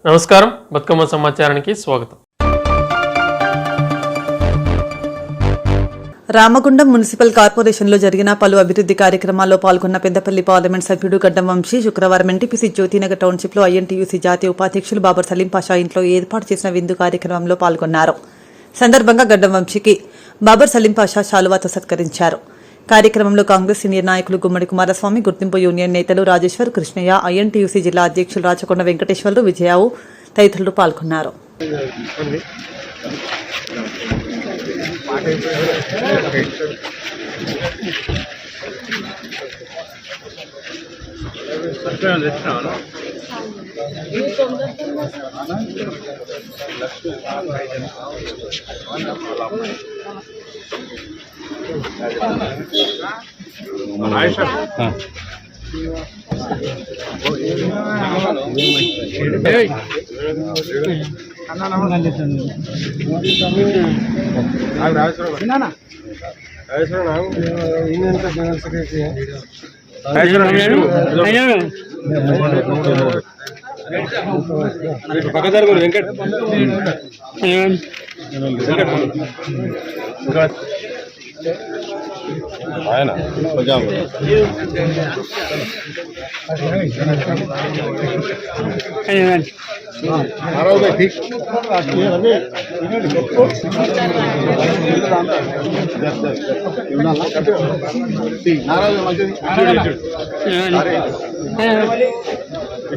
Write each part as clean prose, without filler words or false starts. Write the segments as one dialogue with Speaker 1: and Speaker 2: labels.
Speaker 1: నమస్కారం, బతుకమ్మ సమాచారానికి స్వాగతం.
Speaker 2: రామగుండం మున్సిపల్ కార్పొరేషన్లో జరిగిన పలు అభివృద్ధి కార్యక్రమాల్లో పాల్గొన్న పెద్దపల్లి పార్లమెంట్ సభ్యుడు గడ్డం వంశీ శుక్రవారం ఎన్టీపీసీ జ్యోతినగర్ టౌన్షిప్లో ఐఎన్టీయూసీ జాతీయ ఉపాధ్యక్షులు బాబర్ సలీం పాషా ఇంట్లో ఏర్పాటు చేసిన విందు కార్యక్రమంలో పాల్గొన్నారు. సందర్భంగా గడ్డం వంశీకి బాబర్ సలీం పాషా శాలువాతో సత్కరించారు. కార్యక్రమంలో కాంగ్రెస్ సీనియర్ నాయకులు గుమ్మడి కుమారస్వామి, గుర్తింపు యూనియన్ నేతలు రాజేశ్వర్, కృష్ణయ్య, ఐఎన్టీయూసీ జిల్లా అధ్యక్షులు రాచకొండ వెంకటేశ్వర్లు, విజయావు తదితరులు పాల్గొన్నారు.
Speaker 3: ఆయన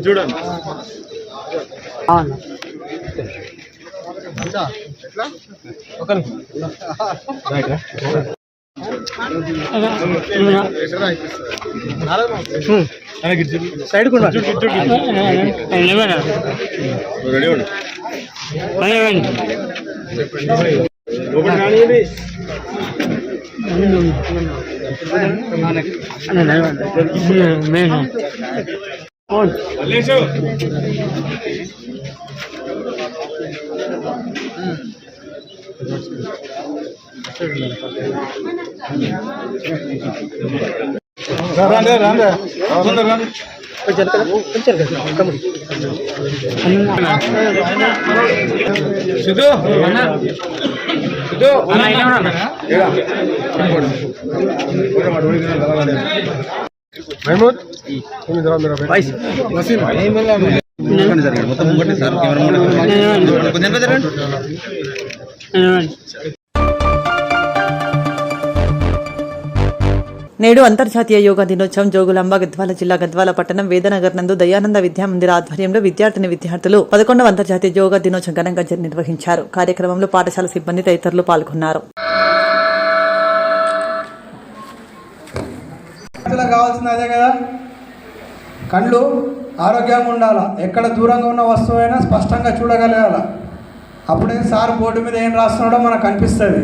Speaker 3: చూడండి సైడ్ రెడీ ఉండు
Speaker 2: నేడు అంతర్జాతీయ యోగా దినోత్సవం జోగులాంబ గద్వాల జిల్లా గద్వాల పట్టణం వేదనగర్ నందు దయానంద విద్యామందిర ఆధ్వర్యంలో విద్యార్థులు 11వ అంతర్జాతీయ యోగా దినోత్సవం ఘనంగా నిర్వహించారు. కార్యక్రమంలో పాఠశాల సిబ్బంది తదితరులు పాల్గొన్నారు.
Speaker 4: కావాల్సింది అదే కదా, కళ్ళు ఆరోగ్యంగా ఉండాలా, ఎక్కడ దూరంగా ఉన్న వస్తువైనా స్పష్టంగా చూడగలగాల. అప్పుడే సార్ బోర్డు మీద ఏం రాస్తున్నాడో మనకు కనిపిస్తుంది.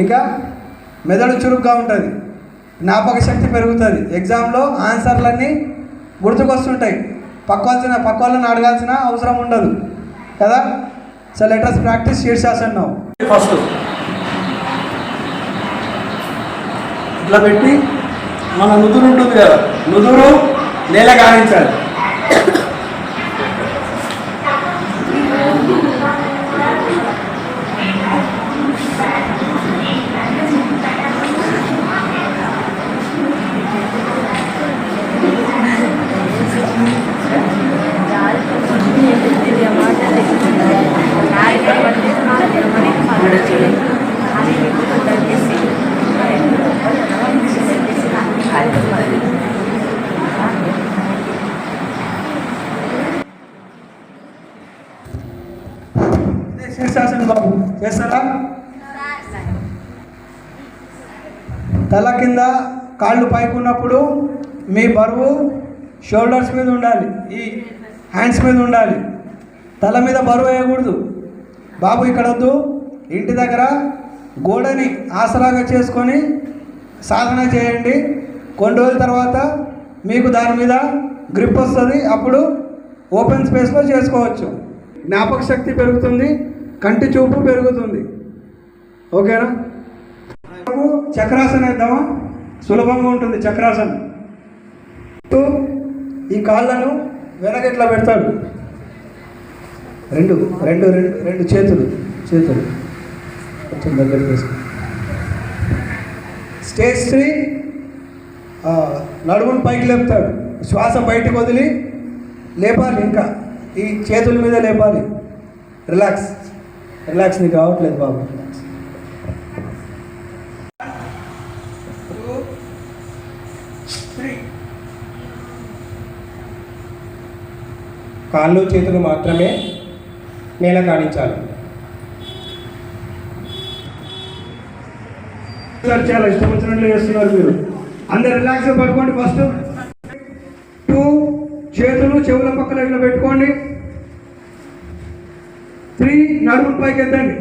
Speaker 4: ఇంకా మెదడు చురుగ్గా ఉంటుంది, జ్ఞాపక శక్తి పెరుగుతుంది, ఎగ్జామ్లో ఆన్సర్లన్నీ గుర్తుకొస్తుంటాయి, పక్క వాళ్ళని అడగాల్సిన అవసరం ఉండదు కదా. So let us practise shirshasan now. First ఇట్లా పెట్టి మన నుదురు ఉంటుంది కదా, నుదురు నేల గానించాలి. శీర్షాసనం బాబు చేస్తారా? తల కింద కాళ్ళు పైకి ఉన్నప్పుడు మీ బరువు షోల్డర్స్ మీద ఉండాలి, ఈ హ్యాండ్స్ మీద ఉండాలి. తల మీద బరువు వేయకూడదు బాబు. ఇక్కడ వద్దు, ఇంటి దగ్గర గోడని ఆసరాగా చేసుకొని సాధన చేయండి. కొన్ని రోజుల తర్వాత మీకు దాని మీద గ్రిప్ వస్తుంది, అప్పుడు ఓపెన్ స్పేస్లో చేసుకోవచ్చు. జ్ఞాపక శక్తి పెరుగుతుంది, కంటి చూపు పెరుగుతుంది. ఓకేనా? చక్రాసనం వేద్దామా? సులభంగా ఉంటుంది చక్రాసనం. ఈ కాళ్ళను వెనక ఇట్లా పెడతాడు, రెండు రెండు రెండు రెండు చేతులు చేతులు కొంచెం దగ్గర తీసుకో. స్టేజ్ 3 నడుమును పైకి లేపుతాడు, శ్వాస బయటకు వదిలి లేపాలి, ఇంకా ఈ చేతుల మీద లేపాలి. రిలాక్స్ రిలాక్స్, నీకు రావట్లేదు బాబు.
Speaker 5: కాళ్ళు చేతులు మాత్రమే నేల కానించాలి.
Speaker 4: చాలా ఇష్టం వచ్చినట్లు చేస్తున్నారు మీరు. అందరు రిలాక్స్ పడుకోండి. ఫస్ట్ 2 చేతులు చెవుల పక్కన ఇట్లా పెట్టుకోండి. 3 నడుము పైకి ఎత్తండి.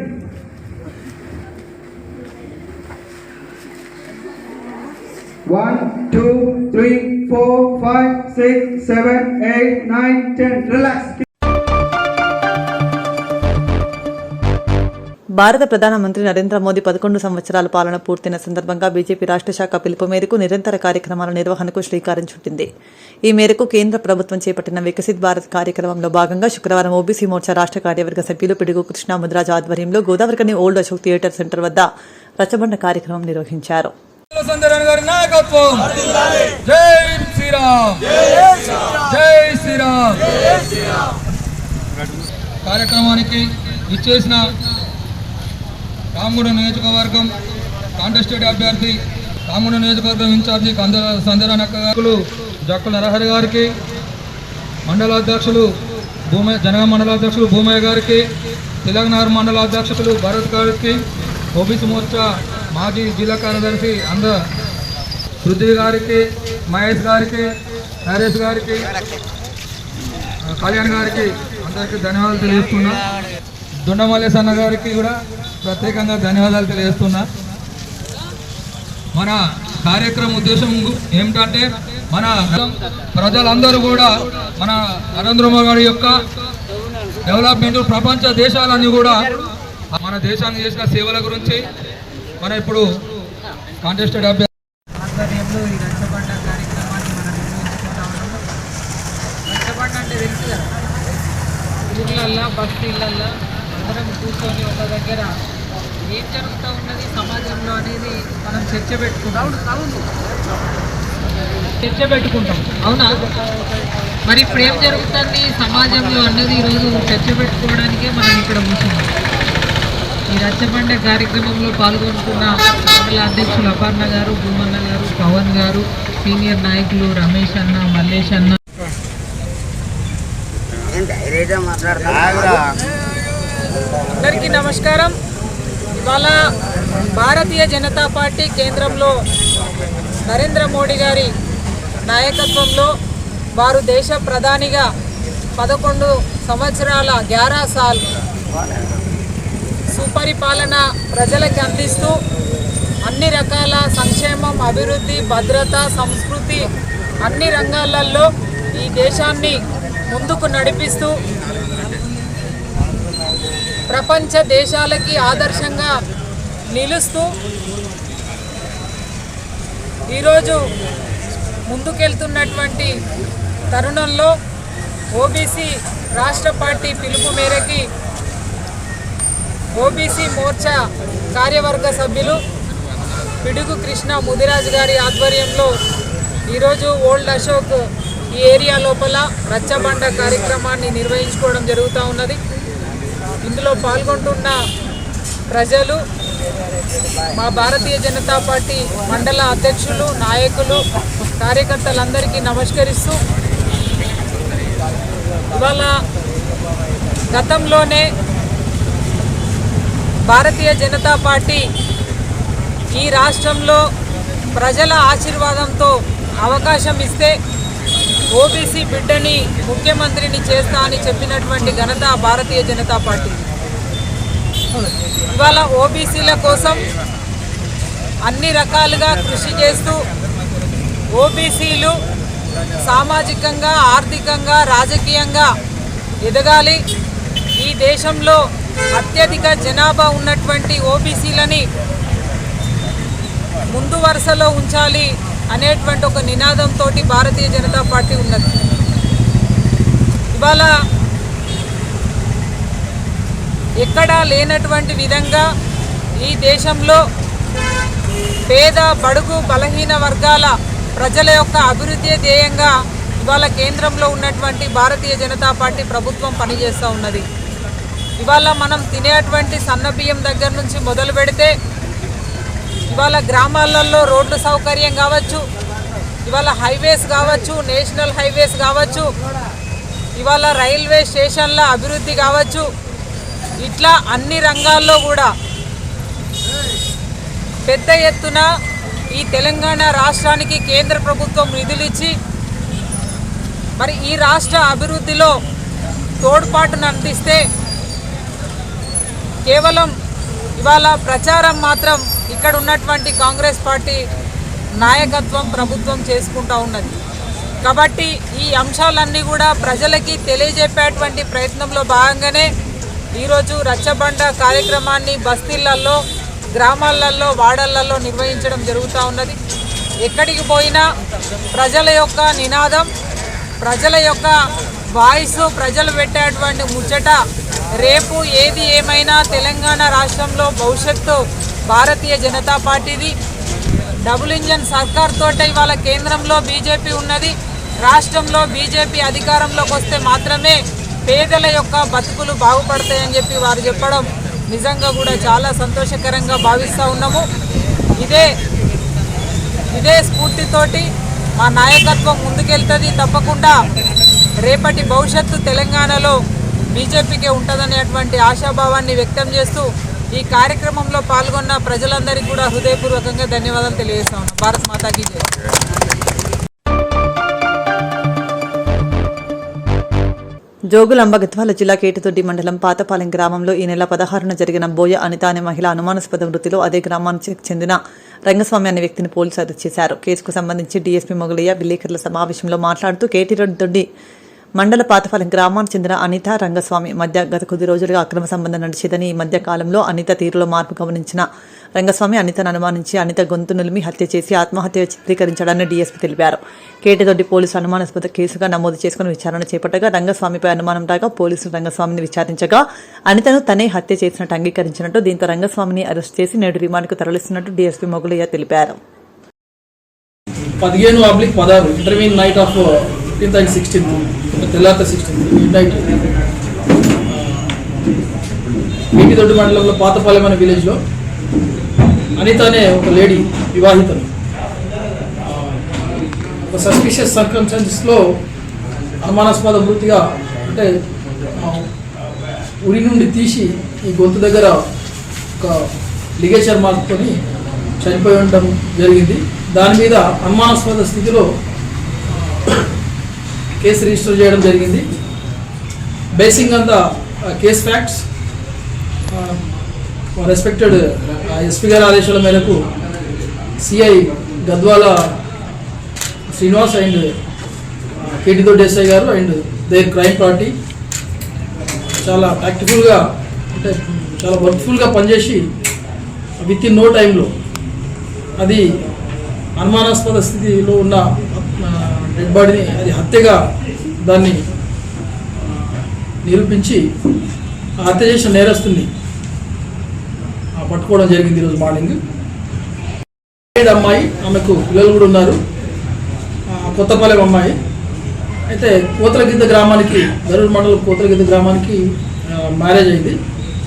Speaker 4: 1 2 3 4 5 6 7 8 9 10. రిలాక్స్.
Speaker 2: భారత ప్రధానమంత్రి నరేంద్ర మోదీ 11 సంవత్సరాల పాలన పూర్తయిన సందర్భంగా బీజేపీ రాష్ట్ర శాఖ పిలుపు మేరకు నిరంతర కార్యక్రమాల నిర్వహణకు శ్రీకారం చుట్టింది. ఈ మేరకు కేంద్ర ప్రభుత్వం చేపట్టిన వికసిత్ భారత్ కార్యక్రమంలో భాగంగా శుక్రవారం ఓబీసీ మోర్చా రాష్ట్ర కార్యవర్గ సభ్యులు పిడుగు కృష్ణ ముదిరాజ్ ఆధ్వర్యంలో Godavarikhani old Ashok theatre centre వద్ద రచ్చబండ కార్యక్రమం నిర్వహించారు.
Speaker 6: కార్యక్రమానికి ఇచ్చేసిన రామగుండం నియోజకవర్గం కాంటెస్టెడ్ అభ్యర్థి రామగుండం నియోజకవర్గం ఇన్ఛార్జి సందరానక్కలు జక్కుల నరహరి గారికి, మండలాధ్యక్షులు జనగాం మండలాధ్యక్షులు భూమయ్య గారికి, తెలంగాణ మండలాధ్యక్షులు భరత్ గారికి, ఓబీసీ మోర్చా మాజీ జిల్లా కార్యదర్శి పృథ్వీ గారికి, మహేష్ గారికి, నరేష్ గారికి, కళ్యాణ్ గారికి అందరికీ ధన్యవాదాలు తెలియజేస్తున్నా. దొండమల్లేశ్ అన్న గారికి కూడా ప్రత్యేకంగా ధన్యవాదాలు తెలియజేస్తున్నా. మన కార్యక్రమం ఉద్దేశం ఏమిటంటే మన ప్రజలందరూ కూడా మన నరేంద్ర మోదీ గారి యొక్క డెవలప్మెంట్, ప్రపంచ దేశాలన్నీ కూడా మన దేశానికి చేసిన సేవల గురించి మన ఇప్పుడు కాంటెస్టెడ్
Speaker 7: ఆధ్వర్యంలో ఈ రచ్చబండ కార్యక్రమాన్ని మనం నిర్వహించుకుంటా ఉన్నాము. రచ్చబండ అంటే తెలుసు కదా, ఊర్లల్లో బస్తీళ్ళల్లో అందరం కూర్చొని ఒక దగ్గర ఏం జరుగుతూ ఉన్నది సమాజంలో అనేది మనం చర్చ పెట్టుకుంటాం. అవునా? మరి ఇప్పుడు ఏం జరుగుతుంది సమాజంలో అన్నది ఈరోజు చర్చ పెట్టుకోవడానికే మనం ఇక్కడ కూర్చున్నాం. ఈ రచ్చబండ కార్యక్రమంలో పాల్గొంటున్న మండల అధ్యక్షులు అపర్ణ గారు, భూమన్న గారు, పవన్ గారు, సీనియర్ నాయకులు రమేష్ అన్న, మల్లేష్ అన్న. అందరికీ నమస్కారం. ఇవాళ భారతీయ జనతా పార్టీ కేంద్రంలో నరేంద్ర మోడీ గారి నాయకత్వంలో వారు దేశ ప్రధానిగా 11 సంవత్సరాల 11 సాల్ సుపరిపాలన ప్రజలకు అందిస్తూ అన్ని రకాల సంక్షేమం, అభివృద్ధి, భద్రత, సంస్కృతి అన్ని రంగాలలో ఈ దేశాన్ని ముందుకు నడిపిస్తూ ప్రపంచ దేశాలకి ఆదర్శంగా నిలుస్తూ ఈరోజు ముందుకెళ్తున్నటువంటి తరుణంలో ఓబీసీ రాష్ట్ర పార్టీ పిలుపు మేరకి ఓబీసీ మోర్చా కార్యవర్గ సభ్యులు పిడుగు కృష్ణ ముదిరాజ్ గారి ఆధ్వర్యంలో ఈరోజు ఓల్డ్ అశోక్ ఈ ఏరియా లోపల రచ్చబండ కార్యక్రమాన్ని నిర్వహించుకోవడం జరుగుతూ ఉన్నది. ఇందులో పాల్గొంటున్న ప్రజలు, మా భారతీయ జనతా పార్టీ మండల అధ్యక్షులు, నాయకులు, కార్యకర్తలందరికీ నమస్కరిస్తూ ఇవాళ గతంలోనే భారతీయ జనతా పార్టీ ఈ రాష్ట్రంలో ప్రజల ఆశీర్వాదంతో అవకాశం ఇస్తే ఓబీసీ బిడ్డని ముఖ్యమంత్రిని చేస్తా అని చెప్పినటువంటి ఘనత భారతీయ జనతా పార్టీ. ఇవాళ ఓబీసీల కోసం అన్ని రకాలుగా కృషి చేస్తూ ఓబీసీలు సామాజికంగా, ఆర్థికంగా, రాజకీయంగా ఎదగాలి, ఈ దేశంలో అత్యధిక జనాభా ఉన్నటువంటి ఓబీసీలని ముందు వరుసలో ఉంచాలి అనేటువంటి ఒక నినాదంతో భారతీయ జనతా పార్టీ ఉన్నది. ఇవాళ ఎక్కడా లేనటువంటి విధంగా ఈ దేశంలో పేద బడుగు బలహీన వర్గాల ప్రజల యొక్క అభివృద్ధి ధ్యేయంగా ఇవాళ కేంద్రంలో ఉన్నటువంటి భారతీయ జనతా పార్టీ ప్రభుత్వం పనిచేస్తూ ఉన్నది. ఇవాళ మనం తినేటువంటి సన్నబియ్యం దగ్గర నుంచి మొదలు పెడితే ఇవాళ గ్రామాలలో రోడ్లు సౌకర్యం కావచ్చు, ఇవాళ హైవేస్ కావచ్చు, నేషనల్ హైవేస్ కావచ్చు, ఇవాళ రైల్వే స్టేషన్ల అభివృద్ధి కావచ్చు, ఇట్లా అన్ని రంగాల్లో కూడా పెద్ద ఎత్తున ఈ తెలంగాణ రాష్ట్రానికి కేంద్ర ప్రభుత్వం నిధులు ఇచ్చి మరి ఈ రాష్ట్ర అభివృద్ధిలో తోడ్పాటును అందిస్తే కేవలం ఇవాళ ప్రచారం మాత్రం ఇక్కడ ఉన్నటువంటి కాంగ్రెస్ పార్టీ నాయకత్వం ప్రభుత్వం చేసుకుంటూ ఉన్నది. కాబట్టి ఈ అంశాలన్నీ కూడా ప్రజలకి తెలియజెప్పేటువంటి ప్రయత్నంలో భాగంగానే ఈరోజు రచ్చబండ కార్యక్రమాన్ని బస్తీలలో, గ్రామాలలో, వాడలలో నిర్వహించడం జరుగుతూ ఉన్నది. ఎక్కడికి పోయినా ప్రజల యొక్క నినాదం, ప్రజల యొక్క వాయిస్, ప్రజలు పెట్టేటువంటి ముచ్చట రేపు ఏది ఏమైనా తెలంగాణ రాష్ట్రంలో భవిష్యత్తు భారతీయ జనతా పార్టీది. డబుల్ ఇంజన్ సర్కార్ తోటే ఇవాళ కేంద్రంలో బీజేపీ ఉన్నది. రాష్ట్రంలో బీజేపీ అధికారంలోకి వస్తే మాత్రమే పేదల యొక్క బతుకులు బాగుపడతాయని చెప్పి వారు చెప్పడం నిజంగా కూడా చాలా సంతోషకరంగా భావిస్తూ ఉన్నాము. ఇదే స్ఫూర్తితోటి మా నాయకత్వం ముందుకెళ్తుంది. తప్పకుండా రేపటి భవిష్యత్తు తెలంగాణలో బీజేపీకే ఉంటుందనేటువంటి ఆశాభావాన్ని వ్యక్తం చేస్తూ ఈ కార్యక్రమంలో పాల్గొన్న ప్రజలందరికీ కూడా హృదయపూర్వకంగా ధన్యవాదాలు తెలియజేస్తా ఉన్నాం. భారత్ మాతాకి జై.
Speaker 2: జోగులాంబ గద్వాల జిల్లా కేటుదొడ్డి మండలం పాతపాలెం గ్రామంలో ఈ నెల 16న జరిగిన బోయ అనిత అనే మహిళ అనుమానాస్పద మృతిలో అదే గ్రామానికి చెందిన రంగస్వామి అనే వ్యక్తిని పోలీసులు అరెస్ట్ చేశారు. కేసుకు సంబంధించి డీఎస్పీ మొగలయ్య విలేకరుల సమావేశంలో మాట్లాడుతూ కేటీదొడ్డి మండల పాతపాలెం గ్రామానికి చెందిన అనిత రంగస్వామి మధ్య గత కొద్ది రోజులుగా అక్రమ సంబంధం నడిచేదని, ఈ మధ్య కాలంలో అనిత తీరులో మార్పు గమనించిన రంగస్వామి అనితను అనుమానించి అనిత గొంతు నులిమి హత్య చేసి ఆత్మహత్య చిత్రీకరించాడని డీఎస్పీ తెలిపారు. కేటీదొడ్డి పోలీసులు అనుమానాస్పద కేసుగా నమోదు చేసుకుని విచారణ చేపట్టగా రంగస్వామిపై అనుమానం రాగా పోలీసులు రంగస్వామిని విచారించగా అనితను తనే హత్య చేసినట్టు అంగీకరించినట్టు, దీంతో రంగస్వామిని అరెస్ట్ చేసి నేడు రిమాండ్కు తరలిస్తున్నట్టు డీఎస్పీ మొగలయ్య తెలిపారు.
Speaker 8: 15/16 intervene knight of 15th and 16th తెల్లారితే 16th మిడ్ నైట్ కేటీదొడ్డి మండలంలో పాతపాలెం అనే విలేజ్లో అనిత అనే ఒక లేడీ వివాహితను ఒక సస్పిషియస్ సర్కమ్స్టాన్సెస్లో అనుమానాస్పద మృతిగా అంటే ఉరి నుండి తీసి ఈ గొంతు దగ్గర ఒక లిగేచర్ మార్చుకొని చనిపోయి ఉండడం జరిగింది. దాని మీద అనుమానాస్పద స్థితిలో కేసు రిజిస్టర్ చేయడం జరిగింది. Basing on the case facts respected SP గారి ఆదేశాల మేరకు CI Gadwal Srinivas and KT Doddi SI గారు అండ్ దేర్ క్రైమ్ పార్టీ చాలా ప్రాక్టికల్గా అంటే చాలా వర్క్ఫుల్గా పనిచేసి విత్ ఇన్ నో టైంలో అది అనుమానాస్పద స్థితిలో ఉన్న డెడ్ బాడీని అది హత్యగా దాన్ని నిరూపించి హత్య చేసిన నేరస్తుని పట్టుకోవడం జరిగింది ఈరోజు మార్నింగ్. అమ్మాయి, ఆమెకు పిల్లలు కూడా ఉన్నారు, కొత్తపాలెం అమ్మాయి. అయితే కోతలగిద్ద గ్రామానికి, గరూరు మండలం కోతలగిద్ద గ్రామానికి మ్యారేజ్ అయింది.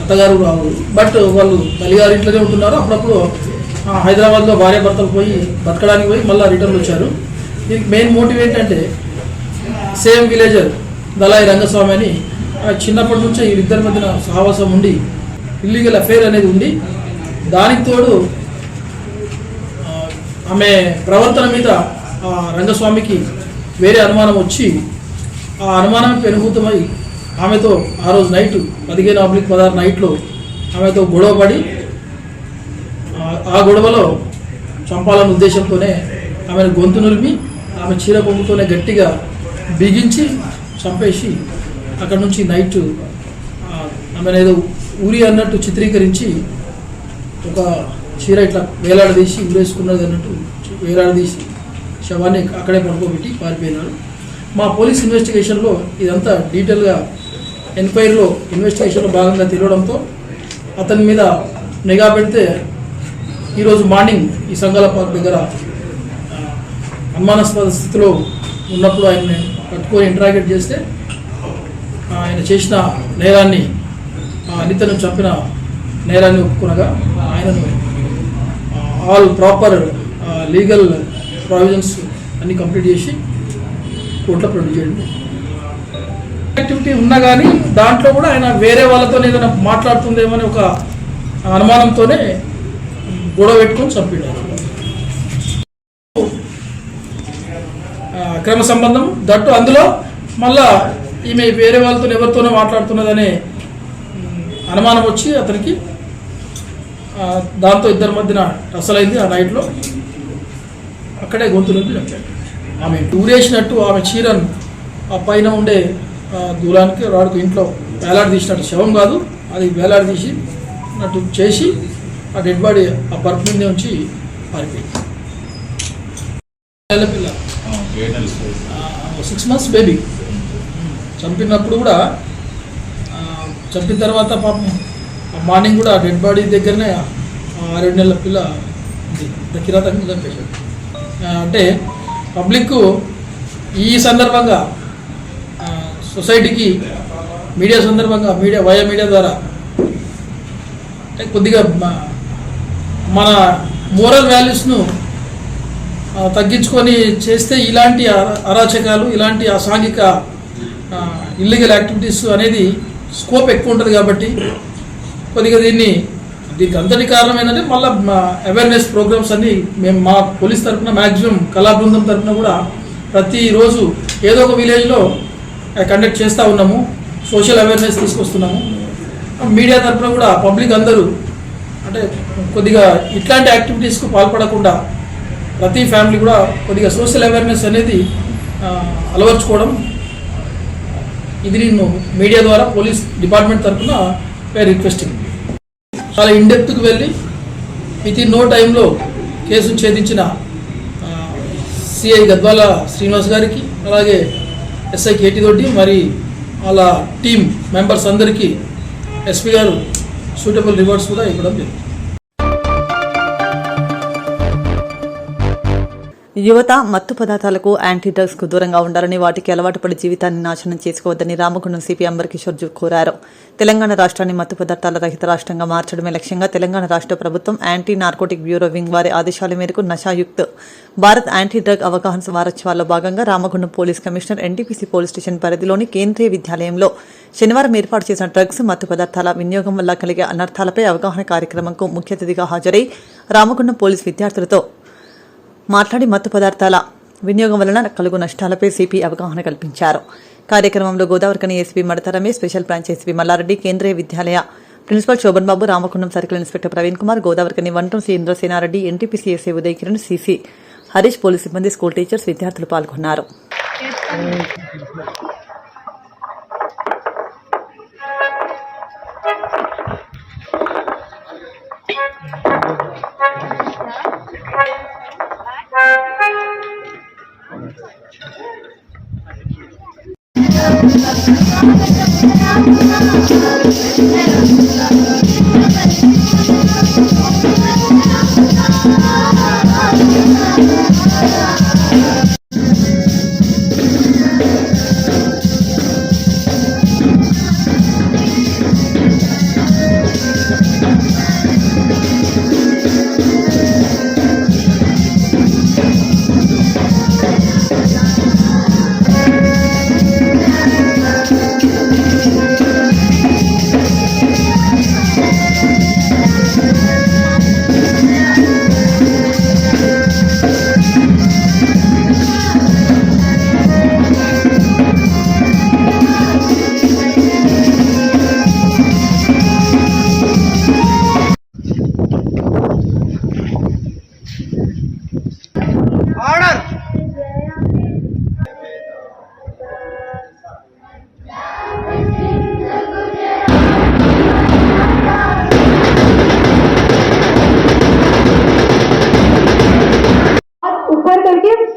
Speaker 8: అత్తగారు రావు, బట్ వాళ్ళు తల్లిగారి ఇంట్లోనే ఉంటున్నారు. అప్పుడప్పుడు హైదరాబాద్లో భార్యాభర్తలు పోయి బతకడానికి పోయి మళ్ళీ రిటర్న్ వచ్చారు. దీనికి మెయిన్ మోటివ్ ఏంటంటే సేమ్ విలేజర్ దళాయి రంగస్వామి అని చిన్నప్పటి నుంచే వీరిద్దరి మధ్యన సహవాసం ఉండి ఇల్లీగల్ అఫేర్ అనేది ఉండి, దానికి తోడు ఆమె ప్రవర్తన మీద రంగస్వామికి వేరే అనుమానం వచ్చి ఆ అనుమానం పెనుభూతమై ఆమెతో ఆ రోజు నైట్ 15/16 నైట్లో ఆమెతో గొడవపడి ఆ గొడవలో చంపాలన్న ఉద్దేశంతోనే ఆమెను గొంతు నులిమి ఆమె చీర పొంగుతోనే గట్టిగా బిగించి చంపేసి అక్కడ నుంచి నైట్ ఆమెను ఏదో ఊరి అన్నట్టు చిత్రీకరించి ఒక చీర ఇట్లా వేలాడదీసి ఊరేసుకున్నది అన్నట్టు వేలాడదీసి శవాన్ని అక్కడే పడుకోబెట్టి పారిపోయినారు. మా పోలీస్ ఇన్వెస్టిగేషన్లో ఇదంతా డీటెయిల్గా ఎంక్వైరీలో ఇన్వెస్టిగేషన్లో భాగంగా తెలియడంతో అతని మీద నిఘా పెడితే ఈరోజు మార్నింగ్ ఈ సంగాల పార్క్ దగ్గర అనుమానాస్పద స్థితిలో ఉన్నప్పుడు ఆయన్ని పట్టుకొని ఇంటరాగేట్ చేస్తే ఆయన చేసిన నేరాన్ని అనితను చంపిన నేరాన్ని ఒప్పుకునగా ఆయనను ఆల్ ప్రాపర్ లీగల్ ప్రావిజన్స్ అన్ని కంప్లీట్ చేసి కోర్టులో ప్రొడ్యూస్ చేయండి. యాక్టివిటీ ఉన్నా కానీ దాంట్లో కూడా ఆయన వేరే వాళ్ళతో ఏదైనా మాట్లాడుతుందేమని ఒక అనుమానంతోనే గొడవ పెట్టుకొని చంపాడు. అక్రమ సంబంధం దట్టు అందులో మళ్ళా ఈమె వేరే వాళ్ళతో ఎవరితోనో మాట్లాడుతున్నదనే అనుమానం వచ్చి అతనికి దాంతో ఇద్దరి మధ్యన అసలైంది. ఆ నైట్లో అక్కడే గొంతులోకి చంపాడు. ఆమె ఊరేసినట్టు ఆమె చీరను ఆ పైన ఉండే దూరానికి రాడుకు ఇంట్లో వేలాడదీసినట్టు, శవం కాదు అది వేలాడదీసి నట్టు చేసి ఆ డెడ్ బాడీ ఆ పర్పు మీద ఉంచి పారిపోయింది. పిల్ల 6 months బేబీ. చంపినప్పుడు కూడా చంపిన తర్వాత పాపం మార్నింగ్ కూడా డెడ్ బాడీ దగ్గరనే 6 నెలల పిల్ల కిరాతకంగా చంపేశాడు. అంటే పబ్లిక్ ఈ సందర్భంగా సొసైటీకి మీడియా సందర్భంగా మీడియా ద్వారా అంటే కొద్దిగా మన మోరల్ వాల్యూస్ను తగ్గించుకొని చేస్తే ఇలాంటి అరాచకాలు, ఇలాంటి అసాంఘిక ఇల్లీగల్ యాక్టివిటీస్ అనేది స్కోప్ ఎక్కువ ఉంటుంది. కాబట్టి కొద్దిగా దీనికి అంతటి కారణం ఏంటంటే మళ్ళీ అవేర్నెస్ ప్రోగ్రామ్స్ అన్నీ మేము మా పోలీస్ తరఫున మ్యాక్సిమం కళా బృందం తరఫున కూడా ప్రతిరోజు ఏదో ఒక విలేజ్లో కండక్ట్ చేస్తూ ఉన్నాము. Social awareness తీసుకొస్తున్నాము. మీడియా తరఫున కూడా పబ్లిక్ అందరూ అంటే కొద్దిగా ఇట్లాంటి యాక్టివిటీస్కు పాల్పడకుండా ప్రతి ఫ్యామిలీ కూడా కొద్దిగా సోషల్ అవేర్నెస్ అనేది అలవర్చుకోవడం, ఇది నేను మీడియా ద్వారా పోలీస్ డిపార్ట్మెంట్ తరఫున రిక్వెస్టింగ్. చాలా ఇన్డెప్త్కి వెళ్ళి విత్ ఇన్ నో టైంలో కేసును ఛేదించిన సిఐ గద్వాల శ్రీనివాస్ గారికి, అలాగే ఎస్ఐ కేటీ దొడ్డి, మరి వాళ్ళ టీం మెంబర్స్ అందరికీ ఎస్పీ గారు సూటబుల్ రివార్డ్స్ కూడా ఇవ్వడం జరిగింది.
Speaker 2: యువత మత్తు పదార్థాలకు, యాంటీ డ్రగ్స్ కు దూరంగా ఉండాలని, వాటికి అలవాటు పడి జీవితాన్ని నాశనం చేసుకోవద్దని రామగుండం సిపి అంబర్ కిషోర్ కోరారు. తెలంగాణ రాష్ట్రాన్ని మత్తు పదార్థాల రహిత రాష్ట్రంగా మార్చడమే లక్ష్యంగా తెలంగాణ రాష్ట్ర ప్రభుత్వం యాంటీ నార్కోటిక్ బ్యూరో వింగ్ వారి ఆదేశాల మేరకు నషాయుక్త్ భారత్ యాంటీ డ్రగ్ అవగాహన వారోత్సవాల్లో భాగంగా Ramagundam police commissioner NTPC police station పరిధిలోని కేంద్రీయ విద్యాలయంలో శనివారం ఏర్పాటు చేసిన డ్రగ్స్, మత్తు పదార్థాల వినియోగం వల్ల కలిగే అనర్థాలపై అవగాహన కార్యక్రమంకు ముఖ్య అతిథిగా హాజరై రామగుండం పోలీస్ విద్యార్థులతో మాట్లాడి మత్తు పదార్థాల వినియోగం వలన కలుగు నష్టాలపై సిపి అవగాహన కల్పించారు. కార్యక్రమంలో Godavarikhani SP Madatha Ramesh, special branch SP Mallareddy, Kendriya Vidyalaya principal Shobhan Babu, Ramagundam circle inspector Praveen Kumar, Godavarikhani వంటం C Indrasenareddy, NTPC SI Uday Kiran, CC Harish, police సిబ్బంది, స్కూల్ టీచర్స్, విద్యార్థులు పాల్గొన్నారు.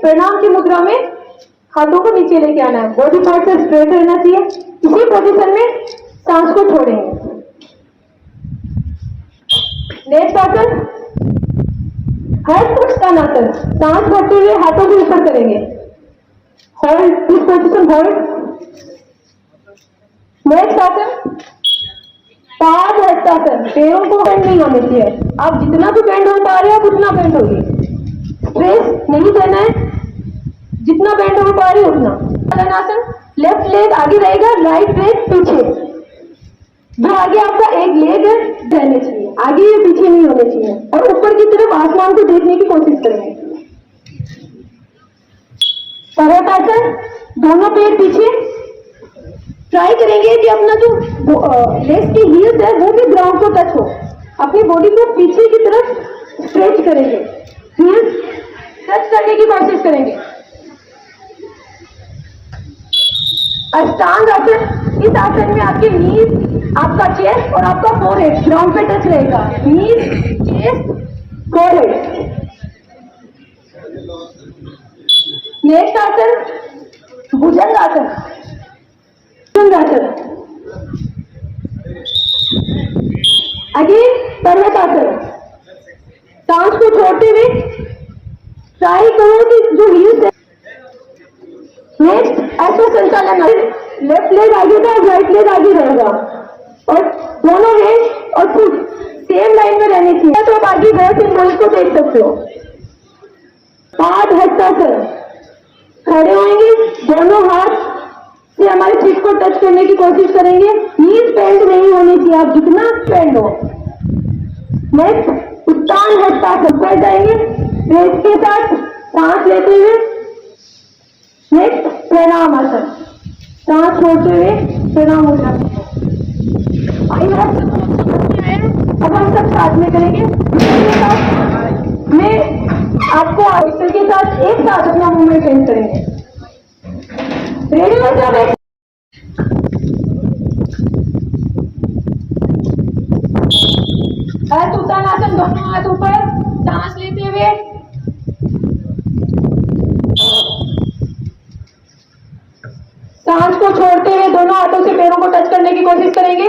Speaker 9: प्रणाम की मुद्रा में हाथों को नीचे लेके आना है, बॉडी पार्ट से स्ट्रेट रहना चाहिए। इसी पोजीशन में सांस को छोड़ेंगे। नेक्स्ट आसन हेड पुष्टान आसन, सांस भरते हुए हाथों को ऊपर करेंगे। Hold this position, hold. Next आसन पाद हस्तासन, पैरों को बेंड नहीं होने चाहिए। आप जितना भी बेंड हो पा रहे हो आप उतना बेंड होइए, स्ट्रेस नहीं देना है, जितना बेंड हो पा रही है उतना। आसन लेफ्ट लेग आगे रहेगा, राइट लेग पीछे। जो आगे आपका एक लेग है रहने चाहिए, आगे या पीछे नहीं होने चाहिए। और ऊपर की तरफ आसमान को देखने की कोशिश करेंगे। पर्वतासन, दोनों पैर पीछे। ट्राई करेंगे कि अपना जो लेग की हील्स है वो भी ग्राउंड को टच हो। अपनी बॉडी को पीछे की तरफ स्ट्रेच करेंगे, हील्स टच करने की कोशिश करेंगे। अष्टांग आसन, इस आसन में आपके नीज, आपका चेस्ट और आपका फोरहेड ग्राउंड पे टच रहेगा। नीज, चेस्ट, फोरहेड। नेक्स्ट आसन भुजंग आसन। अगेन पर्वत आसन, सांस को छोड़ते हुए ट्राई करो कि जो हील्स है। नेक्स्ट ऐसा संचालन, लेफ्ट लेग आगे का, राइट लेग आगे रहेगा और दोनों हैंड और फुट सेम लाइन में रहनी चाहिए। तो आप आगे गए सिंबल्स को देख सकते हो। पाद हस्तासन, खड़े होंगे, दोनों हाथ से हमारे फिट को टच करने की कोशिश करेंगे। नीज बेंड नहीं होनी चाहिए, आप जितना बेंड हो। नेक्स्ट उत्तान हस्तासन, कर जाएंगे रेस के साथ सांस लेते हुए। नेक्स्ट प्रणाम आसन, सांस छोड़ते हुए प्रणाम मुद्रा। अब हम सब साथ में करेंगे। मैं आपको आसन के साथ एक साथ अपना मूवमेंट चेंज करेंगे। रेडी हो जाओ। उत्तान आसन, दोनों हाथ ऊपर, सांस लेते हुए सांस को छोड़ते हुए दोनों हाथों से पैरों को टच करने की कोशिश करेंगे।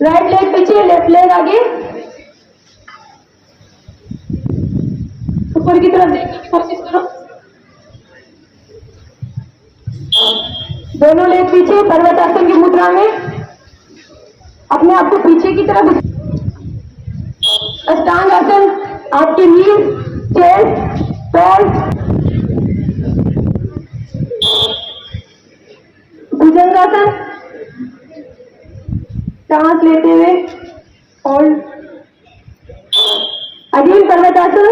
Speaker 9: राइट लेग पीछे, लेफ्ट लेग आगे, ऊपर की तरफ देखने की कोशिश करो। दोनों लेग पीछे, पर्वतासन की मुद्रा में अपने आप को पीछे की तरफ। अष्टांग आसन, आपके नीज, चेस्ट, पैर। भुजंगासन, सांस लेते हुए होल्ड। अगेन पर्वतासन,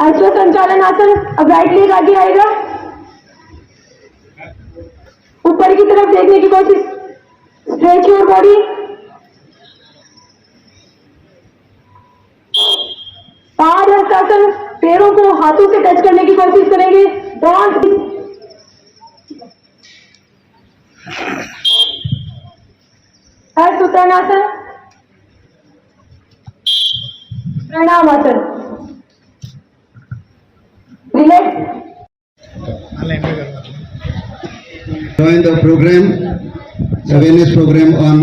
Speaker 9: अश्व संचालन आसन। अब राइट लेग आगे आएगा, ऊपर की तरफ देखने की कोशिश, स्ट्रेच योर बॉडी। पाद हस्तासन, पैरों को हाथों से टच करने की कोशिश करेंगे। डॉन्ट उत्तानासन, प्रणाम आसन। Relax.
Speaker 10: Join the program, awareness program on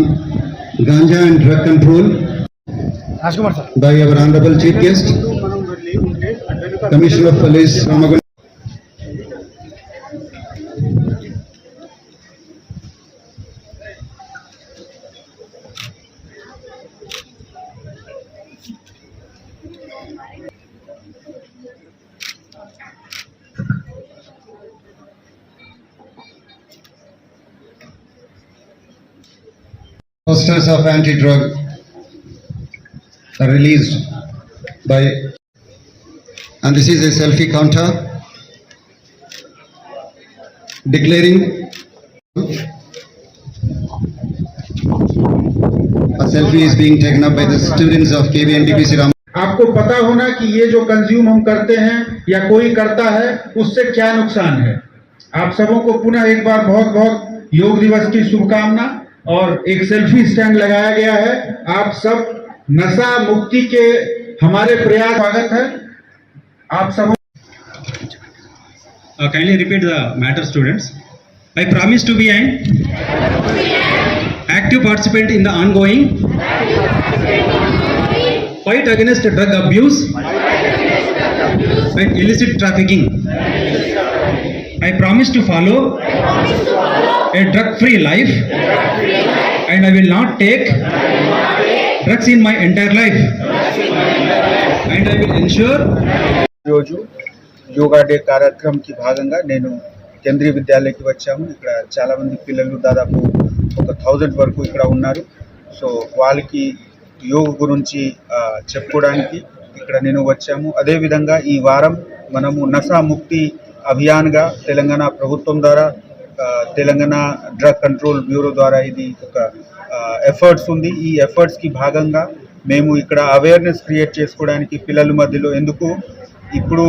Speaker 10: ganja and drug control by our honorable chief guest, Commissioner of Police, Ramagund. Posters of anti-drug are released by, and this is a selfie counter declaring a selfie is being taken up by the students of KVNDPC Ram.
Speaker 11: आपको पता होना कि ये जो consume हम करते हैं या कोई करता है उससे क्या नुकसान है। आप सबों को पुनः एक बार बहुत बहुत योग दिवस की शुभकामना। और एक सेल्फी स्टैंड लगाया गया है, आप सब नशा मुक्ति के हमारे प्रयास स्वागत है आप सब।
Speaker 10: Kindly repeat the matter, students. I promise to be an active participant in the ongoing fight against drug abuse and illicit trafficking. I promise to follow a drug-free life and I will not take drugs in my entire life and I will ensure.
Speaker 11: రోజు yoga day కార్యక్రమంకి భాగంగా నేను కేంద్రీయ విద్యాలయకి వచ్చాము. ఇక్కడ చాలామంది పిల్లలు దాదాపు ఒక 1000 వరకు ఇక్కడ ఉన్నారు. సో వాళ్ళకి యోగ గురించి చెప్పుకోవడానికి ఇక్కడ నేను వచ్చాము. అదేవిధంగా ఈ వారం మనము నశా ముక్తి అభియాన్గా తెలంగాణ ప్రభుత్వం ద్వారా తెలంగాణ డ్రగ్ కంట్రోల్ బ్యూరో ద్వారా ఇది ఒక ఎఫర్ట్స్ ఉంది. ఈ ఎఫర్ట్స్కి భాగంగా మేము ఇక్కడ అవేర్నెస్ క్రియేట్ చేసుకోవడానికి పిల్లల మధ్యలో, ఎందుకు ఇప్పుడు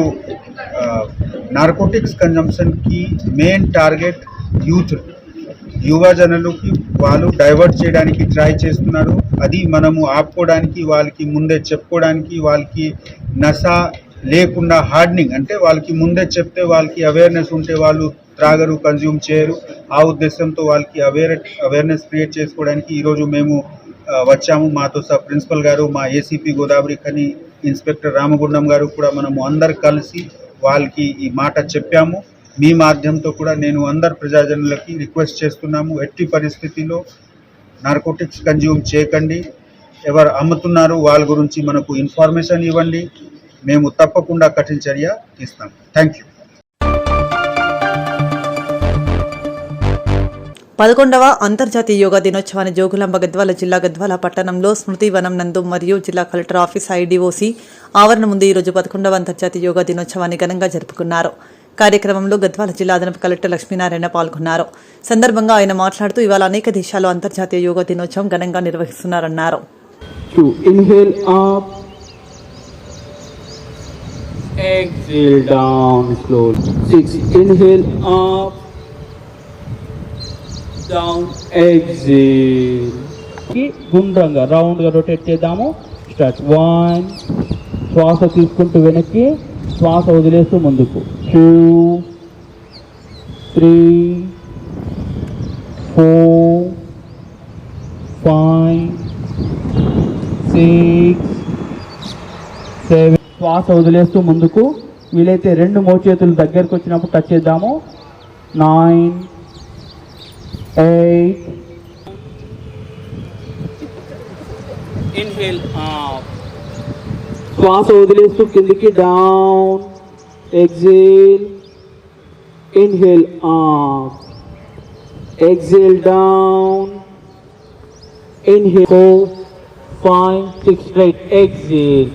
Speaker 11: నార్కోటిక్స్ కన్జంప్షన్కి మెయిన్ టార్గెట్ యూత్, యువజనులకి వాళ్ళు డైవర్ట్ చేయడానికి ట్రై చేస్తున్నారు. అది మనము ఆపుకోవడానికి, వాళ్ళకి ముందే చెప్పుకోవడానికి, వాళ్ళకి నశా లేకుండా హార్డనింగ్ అంటే వాళ్ళకి ముందే చెప్తే వాళ్ళకి అవేర్నెస్ ఉంటే వాళ్ళు త్రాగరు, కన్జ్యూమ్ చేయరు. ఆ ఉద్దేశంతో వాళ్ళకి అవేర్నెస్ క్రియేట్ చేసుకోవడానికి ఈరోజు మేము వచ్చాము. మాతో ప్రిన్సిపల్ గారు, మా ఏసీపీ గోదావరి ఖని ఇన్స్పెక్టర్ రామగుండం గారు కూడా మనము అందరు కలిసి వాళ్ళకి ఈ మాట చెప్పాము. మీ మాధ్యమంతో కూడా నేను అందరు ప్రజాజనులకి రిక్వెస్ట్ చేస్తున్నాము, ఎట్టి పరిస్థితిలో నార్కోటిక్స్ కన్జ్యూమ్ చేయకండి. ఎవరు అమ్ముతున్నారు వాళ్ళ గురించి మనకు ఇన్ఫర్మేషన్ ఇవ్వండి. మేము తప్పకుండా కఠిన చర్య తీస్తాం. Thank you.
Speaker 2: 11వ అంతర్జాతీయ యోగా దినోత్సవాన్ని జోగులాంబ గద్వాల జిల్లా గద్వాల పట్టణంలో స్మృతి వనం నందు మరియు జిల్లా కలెక్టర్ ఆఫీస్ ఐడీఓసీ ఆవరణ ముందు ఈరోజు 11వ అంతర్జాతీయ యోగా దినోత్సవాన్ని ఘనంగా జరుపుకున్నారు. కార్యక్రమంలో గద్వాల జిల్లా అదనపు కలెక్టర్ లక్ష్మీనారాయణ పాల్గొన్నారు. సందర్భంగా ఆయన మాట్లాడుతూ ఇవాళ అనేక దేశాల్లో అంతర్జాతీయ యోగా దినోత్సవం ఘనంగా నిర్వహిస్తున్నారన్నారు.
Speaker 12: Exhale down slowly. 6. Inhale up, down, exhale. గుండ్రంగా రౌండ్ గా రొటేట్ చేద్దాము. స్టార్ట్. 1. శ్వాస తీసుకుంటూ వెనక్కి, శ్వాస వదిలేస్తూ ముందుకు. 2, 3, 4, 5, 6, 7. శ్వాస వదిలేస్తూ ముందుకు. వీలైతే 2 మోచేతులు దగ్గరకు వచ్చినప్పుడు టచ్ చేద్దాము. 9, 8. ఇన్హేల్ అప్, శ్వాస వదిలేస్తూ కిందికి down. Exhale. Inhale up, exhale down. Inhale 4, 5, 6 straight. Exhale.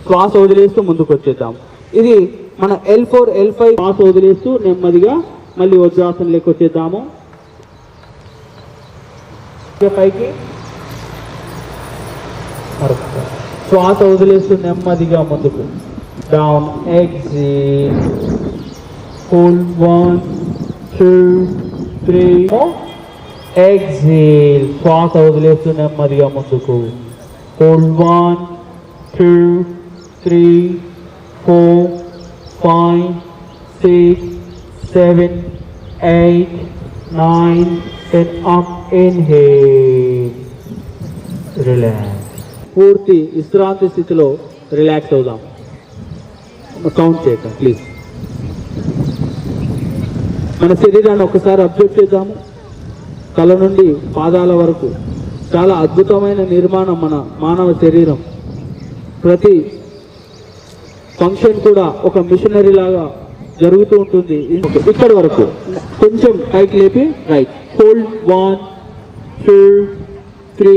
Speaker 12: శ్వాస వదిలేస్తూ ముందుకు వచ్చేద్దాం. ఇది మన L4, L5. శ్వాస వదిలేస్తూ నెమ్మదిగా మళ్ళీ వజ్రాసనంలోకి వచ్చేద్దాము. పైకి శ్వాస వదిలేస్తూ నెమ్మదిగా ముందుకు. డౌన్. ఎక్సేల్. హోల్డ్. 1, 2, 3. ఎక్సేల్. శ్వాస వదిలేస్తూ నెమ్మదిగా ముందుకు. హోల్డ్. 1, 2, 3, 4, 5, 6, 7, 8, 9, 10. Up. Inhale. Relax. పూర్తి విశ్రాంతి స్థితిలో రిలాక్స్ అవుదాం. కౌంట్ చేద్దాం ప్లీజ్. మన శరీరాన్ని ఒకసారి అబ్జర్వ్ చేద్దాము. తల నుండి పాదాల వరకు చాలా అద్భుతమైన నిర్మాణం మన మానవ శరీరం. ప్రతి ఫంక్షన్ కూడా ఒక మిషనరీ లాగా జరుగుతూ ఉంటుంది. ఇక్కడ వరకు కొంచెం పైకి లేపి. రైట్. హోల్డ్. 1, 2, 3,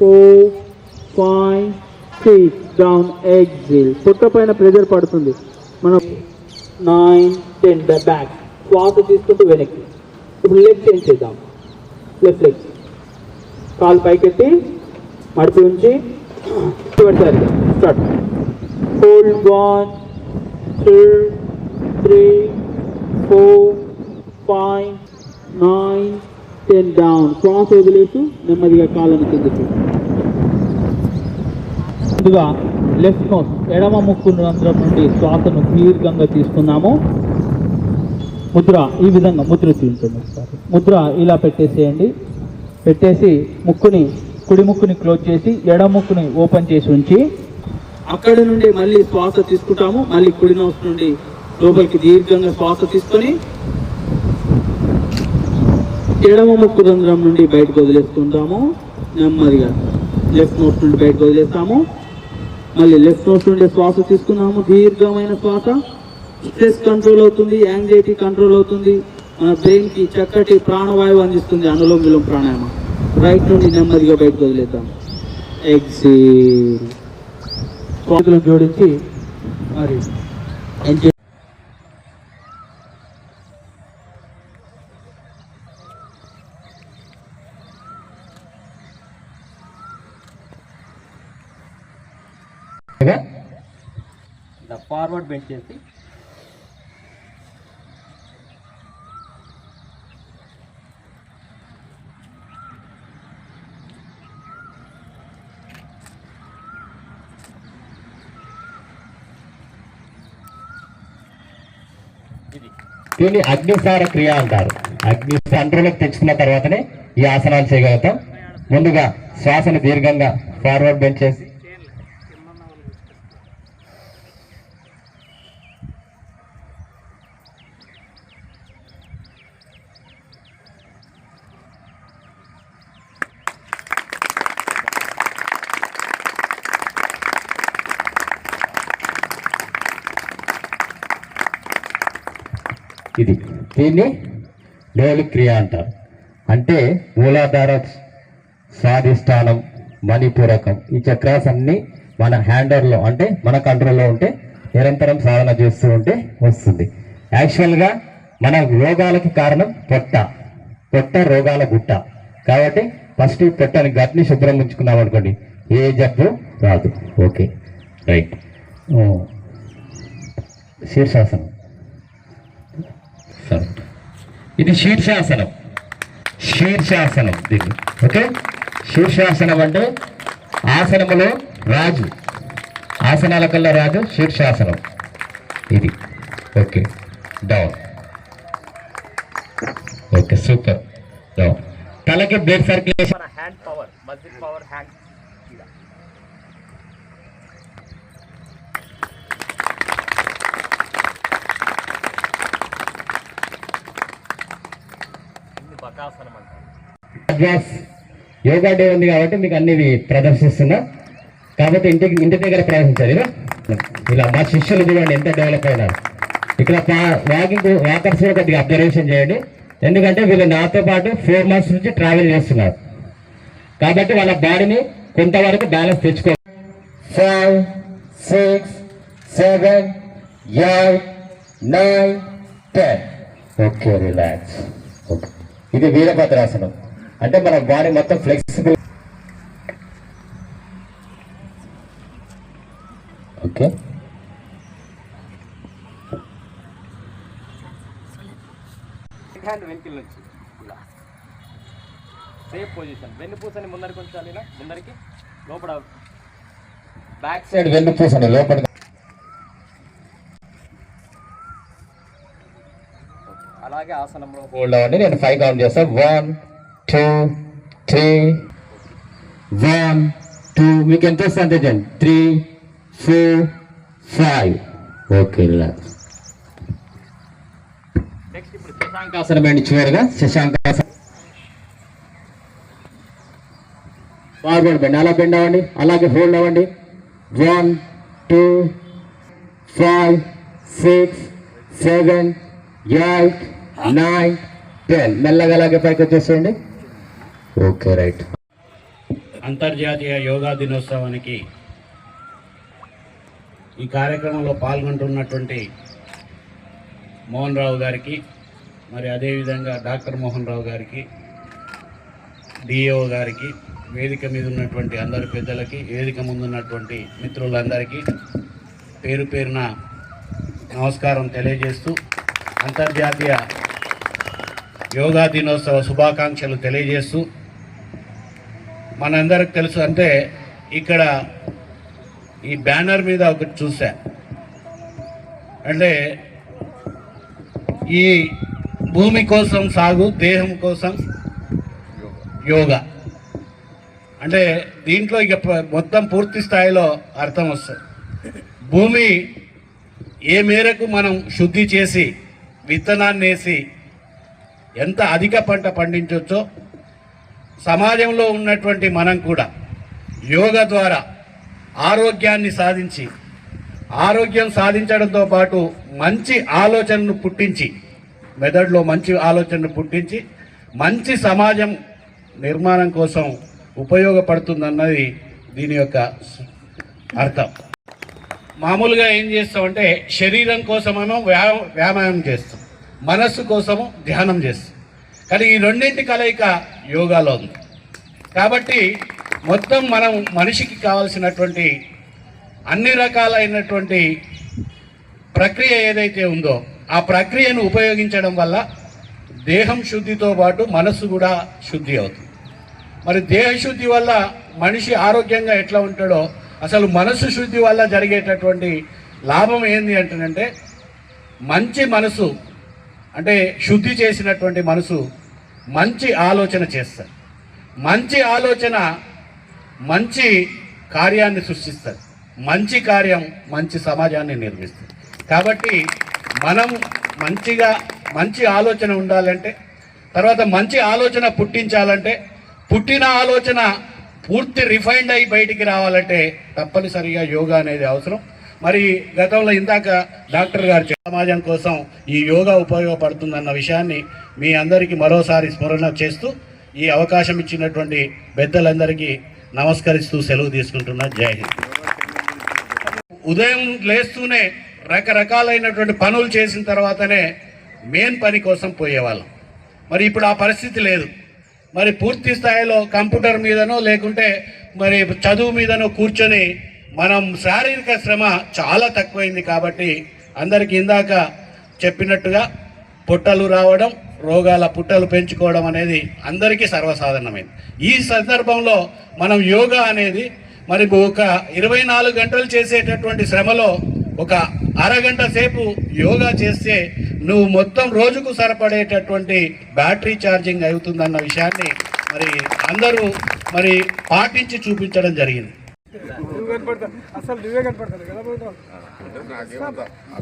Speaker 12: 4, 5, 6. డౌన్. ఎక్సేల్. పొట్ట పైన ప్రెజర్ పడుతుంది. మనం 9, 10. బ్యాక్. శ్వాస తీసుకుంటూ వెనక్కి. ఇప్పుడు లెగ్ చేంజ్ చేద్దాం. Left leg. కాలు పైకెత్తి మడిపి ఉంచి స్టార్ట్. హోల్డ్. 1, 2, 3, 4, 5, 9, 10. డౌన్. శ్వాస వదిలేస్తూ నెమ్మదిగా కాళ్ళని కిందకి. ముందుగా లెఫ్ట్ నోస్ ఎడమ ముక్కు రంధ్రం నుండి శ్వాసను దీర్ఘంగా తీసుకుందాము. ముద్ర ఈ విధంగా ముద్ర చూపించండి ఒకసారి. ముద్ర ఇలా పెట్టేసేయండి. పెట్టేసి ముక్కుని కుడి ముక్కుని క్లోజ్ చేసి ఎడమ ముక్కుని ఓపెన్ చేసి ఉంచి అక్కడి నుండి మళ్ళీ శ్వాస తీసుకుంటాము. మళ్ళీ కుడి నోస్ నుండి లోపలికి దీర్ఘంగా శ్వాస తీసుకొని ఎడమ ముక్కు రంధ్రం నుండి బయటకు వదిలేస్తుంటాము. నెమ్మదిగా లెఫ్ట్ నోస్ నుండి బయటకు వదిలేస్తాము. మళ్ళీ లెఫ్ట్ నోస్ నుండి శ్వాస తీసుకున్నాము. దీర్ఘమైన శ్వాస. స్ట్రెస్ కంట్రోల్ అవుతుంది, యాంగ్జైటీ కంట్రోల్ అవుతుంది, మన బ్రెయిన్కి చక్కటి ప్రాణవాయువు అందిస్తుంది అనులోమ విలోమ ప్రాణాయామం. రైట్ నుండి నెమ్మదిగా బయటకు వదిలేద్దాం. ఎక్సేల్. శ్వాసలను జోడించి మరి ఫార్వర్డ్ బెండ్ చేసి
Speaker 13: దీన్ని అగ్నిసార క్రియ అంటారు. అగ్ని కంట్రోల్కి తెచ్చుకున్న తర్వాతనే ఈ ఆసనాలు చేయగలుగుతాం. ముందుగా శ్వాసను దీర్ఘంగా ఫార్వర్డ్ బెండ్ చేసి ఇది దీన్ని డోలి క్రియ అంటారు. అంటే మూలాధార, స్వాధిష్టానం, మణిపూరకం ఈ చక్రాస్ అన్ని మన హ్యాండర్లో అంటే మన కంట్రోల్లో ఉంటే నిరంతరం సాధన చేస్తూ ఉంటే వస్తుంది. యాక్చువల్గా మన రోగాలకి కారణం పొట్ట రోగాల గుట్ట. కాబట్టి ఫస్ట్ పొట్టని గట్ని శుభ్రం ఉంచుకున్నాం అనుకోండి, ఏ జబ్బు రాదు. Okay right. శీర్షాసనం. ఇది శీర్షాసనం. దీన్ని ఓకే. శీర్షాసనం అంటే ఆసనములో రాజు, ఆసనాల కల్లా రాజు శీర్షాసనం. ఇది okay. Down. Okay super. Down. తలకి blood circulation, hand power, muscle power, hand yoga day ఉంది కాబట్టి మీకు అన్ని ప్రదర్శిస్తున్నా. కాబట్టి ఇంటి దగ్గర ప్రదర్శించాలి. ఇలా మా శిష్యులు చూడండి ఎంత డెవలప్ అయినారు. ఇక్కడ వాకర్స్ కొద్దిగా అబ్జర్వేషన్ చేయండి. ఎందుకంటే వీళ్ళు నాతో పాటు 4 months నుంచి ట్రావెల్ చేస్తున్నారు. కాబట్టి వాళ్ళ బాడీని కొంతవరకు బ్యాలెన్స్ తెచ్చుకో. 5, 6, 7, 8, 9, 10. Okay relax. ఓకే. ఇది వీరభద్రాసనం. అంటే మన బాడీ మొత్తం ఫ్లెక్సిబుల్. ఓకే. హ్యాండ్ వెంకిల్ నుంచి ఇలా సేఫ్ పొజిషన్. వెన్నుపూసని ముందరికి ఉంచాలి. ఇలా ముందరికి లోపల బ్యాక్ సైడ్ వెన్నుపూసని లోపల. అలాగే ఆసనంలో హోల్డ్ అవ్వండి. నేను 5 కౌంట్ చేస్తాను. 1, 2, 3, 1, 2. మీకు ఎంత వస్తుంది అంతే. 3, 4, 5. Okay relax. నెక్స్ట్ ఇప్పుడు శశాంకాసనం అండి. చివరిగా శశాంకాసనం. Forward bend. అలా బెండ్ అవ్వండి. అలాగే హోల్డ్ అవ్వండి. 1, 2, 5, 6, 7, 8, 9, 10. మెల్లగా అలాగే పైకి వచ్చేసేయండి. Okay right.
Speaker 14: అంతర్జాతీయ యోగా దినోత్సవానికి ఈ కార్యక్రమంలో పాల్గొంటున్నటువంటి మోహన్ రావు గారికి, మరి అదేవిధంగా డాక్టర్ మోహన్ రావు గారికి, డిఓ గారికి, వేదిక మీద ఉన్నటువంటి అందరి పెద్దలకి, వేదిక ముందున్నటువంటి మిత్రులందరికీ పేరు పేరున నమస్కారం తెలియజేస్తూ అంతర్జాతీయ యోగా దినోత్సవ శుభాకాంక్షలు తెలియజేస్తూ, మనందరికి తెలుసు అంటే ఇక్కడ ఈ బ్యానర్ మీద ఒకటి చూసా. అంటే ఈ భూమి కోసం సాగు, దేహం కోసం యోగా. అంటే దీంట్లో ఇక మొత్తం పూర్తి స్థాయిలో అర్థం వస్తుంది. భూమి ఏ మేరకు మనం శుద్ధి చేసి విత్తనాన్ని వేసి ఎంత అధిక పంట పండించవచ్చో, సమాజంలో ఉన్నటువంటి మనం కూడా యోగా ద్వారా ఆరోగ్యాన్ని సాధించి, ఆరోగ్యం సాధించడంతో పాటు మంచి ఆలోచనను పుట్టించి, మెదడులో మంచి ఆలోచనను పుట్టించి మంచి సమాజం నిర్మాణం కోసం ఉపయోగపడుతుందన్నది దీని యొక్క అర్థం. మామూలుగా ఏం చేస్తామంటే శరీరం కోసమేమో వ్యాయామం చేస్తాం, మనస్సు కోసము ధ్యానం చేస్తాం. కానీ ఈ రెండింటి కలయిక యోగాలో ఉంది. కాబట్టి మొత్తం మనం మనిషికి కావాల్సినటువంటి అన్ని రకాలైనటువంటి ప్రక్రియ ఏదైతే ఉందో ఆ ప్రక్రియను ఉపయోగించడం వల్ల దేహం శుద్ధితో పాటు మనస్సు కూడా శుద్ధి అవుతుంది. మరి దేహశుద్ధి వల్ల మనిషి ఆరోగ్యంగా ఎట్లా ఉంటాడో, అసలు మనసు శుద్ధి వల్ల జరిగేటటువంటి లాభం ఏంది అంటేనంటే, మంచి మనసు అంటే శుద్ధి చేసినటువంటి మనసు మంచి ఆలోచన చేస్తుంది. మంచి ఆలోచన మంచి కార్యాన్ని సృష్టిస్తుంది. మంచి కార్యం మంచి సమాజాన్ని నిర్మిస్తుంది. కాబట్టి మనం మంచి ఆలోచన ఉండాలంటే, తర్వాత మంచి ఆలోచన పుట్టించాలంటే, పుట్టిన ఆలోచన పూర్తి రిఫైండ్ అయి బయటికి రావాలంటే తప్పనిసరిగా యోగా అనేది అవసరం. మరి గతంలో ఇందాక డాక్టర్ గారు సమాజం కోసం ఈ యోగా ఉపయోగపడుతుందన్న విషయాన్ని మీ అందరికీ మరోసారి స్మరణ చేస్తూ ఈ అవకాశం ఇచ్చినటువంటి పెద్దలందరికీ నమస్కరిస్తూ సెలవు తీసుకుంటున్నా. జై హింద్. ఉదయం లేస్తూనే రకరకాలైనటువంటి పనులు చేసిన తర్వాతనే మెయిన్ పని కోసం పోయేవాళ్ళం. మరి ఇప్పుడు ఆ పరిస్థితి లేదు. మరి పూర్తి స్థాయిలో కంప్యూటర్ మీదనో లేకుంటే మరి చదువు మీదనో కూర్చొని మనం శారీరక శ్రమ చాలా తక్కువైంది. కాబట్టి అందరికీ ఇందాక చెప్పినట్టుగా పుట్టలు రావడం, రోగాల పుట్టలు పెంచుకోవడం అనేది అందరికీ సర్వసాధారణమైంది. ఈ సందర్భంలో మనం యోగా అనేది మరి ఒక 24 గంటలు చేసేటటువంటి శ్రమలో ఒక అరగంట సేపు యోగా చేస్తే నువ్వు మొత్తం రోజుకు సరిపడేటటువంటి బ్యాటరీ ఛార్జింగ్ అవుతుందన్న విషయాన్ని మరి అందరూ మరి పాటించి చూపించడం జరిగింది.
Speaker 4: అసలు నువ్వే కనపడతాను కదా,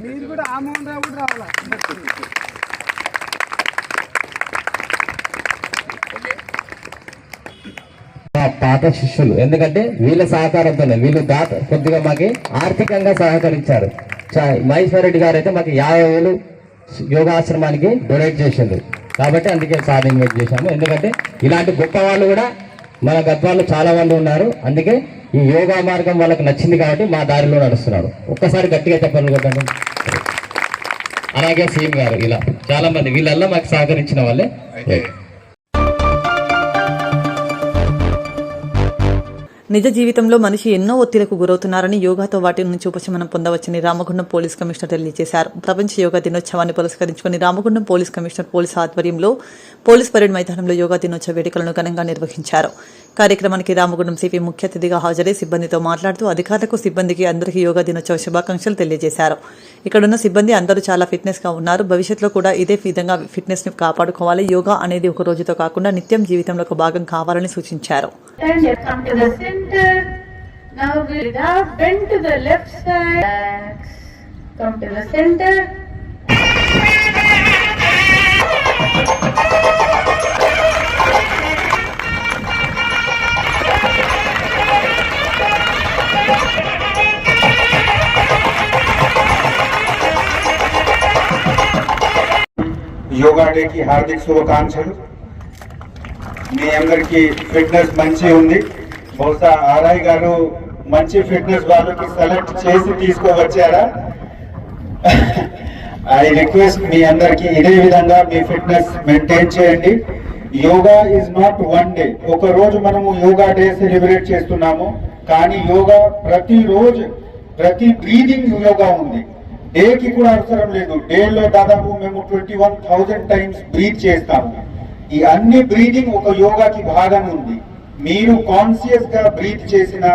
Speaker 4: మీరు కూడా ఆ మోహన్ రావు కూడా రావాలా.
Speaker 13: పాత శిష్యులు, ఎందుకంటే వీళ్ళ సహకారంతోనే వీళ్ళు కొద్దిగా మాకు ఆర్థికంగా సహకరించారు. మహేశ్వర్ రెడ్డి గారు అయితే మాకు 50,000 యోగాశ్రమానికి డొనేట్ చేసిండు. కాబట్టి అందుకే సార్ ఇన్వైట్ చేశాము. ఎందుకంటే ఇలాంటి గొప్ప వాళ్ళు కూడా మన గద్వాళ్ళు చాలా మంది ఉన్నారు. అందుకే ఈ యోగా మార్గం వాళ్ళకి నచ్చింది కాబట్టి మా దారిలో నడుస్తున్నారు. ఒక్కసారి గట్టిగా చెప్పండి కొట్టండి. అలాగే సీఎం గారు, ఇలా చాలా మంది వీళ్ళల్లో మాకు సహకరించిన వాళ్ళే.
Speaker 2: నిజ జీవితంలో మనిషి ఎన్నో ఒత్తిళ్లకు గురవుతున్నారని, యోగాతో వాటి నుంచి ఉపశమనం పొందవచ్చని రామగుండం పోలీస్ కమిషనర్ తెలియజేశారు. ప్రపంచ యోగా దినోత్సవాన్ని పురస్కరించుకుని రామగుండం పోలీస్ కమిషనర్ పోలీస్ ఆధ్వర్యంలో పోలీస్ పరేడ్ మైదానంలో యోగా దినోత్సవ వేడుకలను ఘనంగా నిర్వహించారు. కార్యక్రమానికి రామగుండం సిపి ముఖ్య అతిథిగా హాజరై సిబ్బందితో మాట్లాడుతూ అధికారులకు, సిబ్బందికి అందరికీ యోగా దినోత్సవ శుభాకాంక్షలు తెలియజేశారు. ఇక్కడున్న సిబ్బంది అందరూ చాలా ఫిట్నెస్ గా ఉన్నారు. భవిష్యత్తులో కూడా ఇదే విధంగా ఫిట్నెస్ ని కాపాడుకోవాలి. యోగా అనేది ఒక రోజుతో కాకుండా నిత్యం జీవితంలో ఒక భాగం కావాలని సూచించారు.
Speaker 9: Now breathe out, bend to the left side, come to the center.
Speaker 11: Yoga day కి హార్దిక శుభాకాంక్షలు. మీ అందరికీ ఫిట్నెస్ మంచి ఉంది. బహుశా ఆర్ఐ గారు మంచి ఫిట్నెస్ వాళ్ళకి సెలెక్ట్ చేసి తీసుకువచ్చారా? ఐ రిక్వెస్ట్ మీ అందరికి ఇదే విధంగా మీ ఫిట్నెస్ మెయింటైన్ చేయండి. Yoga is not one day. ఒక రోజు మనము యోగా డే సెలబ్రేట్ చేస్తున్నాము, కానీ యోగా ప్రతిరోజు ప్రతి బ్రీదింగ్ యోగా ఉంది. డేకి కూడా అవసరం లేదు. డేలో దాదాపు మేము 21,000 టైమ్స్ బ్రీత్ చేస్తాము. ఈ అన్ని బ్రీదింగ్ ఒక యోగాకి భాగం ఉంది. మీరు కాన్షియస్ గా బ్రీత్ చేసిన,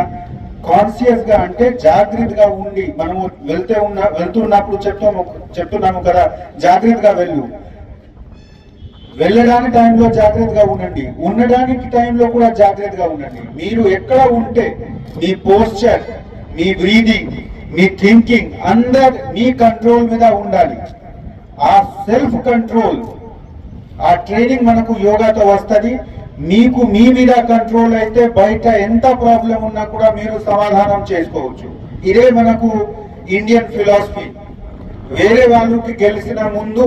Speaker 11: కాన్షియస్ గా అంటే జాగ్రత్తగా ఉండి మనము వెళ్తున్నప్పుడు చెప్తున్నాము కదా, జాగ్రత్తగా వెళ్ళడానికి టైంలో జాగ్రత్తగా ఉండండి, ఉండడానికి టైంలో కూడా జాగ్రత్తగా ఉండండి. మీరు ఎక్కడ ఉంటే మీ పోస్చర్, మీ బ్రీదింగ్, మీ థింకింగ్ అందరు మీ కంట్రోల్ మీద ఉండాలి. ఆ సెల్ఫ్ కంట్రోల్, ఆ ట్రైనింగ్ మనకు యోగాతో వస్తుంది. మీకు మీ మీద కంట్రోల్ అయితే బయట ఎంత ప్రాబ్లం ఉన్నా కూడా మీరు సమాధానం చేసుకోవచ్చు. ఇదే మనకు ఇండియన్ ఫిలాసఫీ. వేరే వాళ్ళకి గెలిచిన ముందు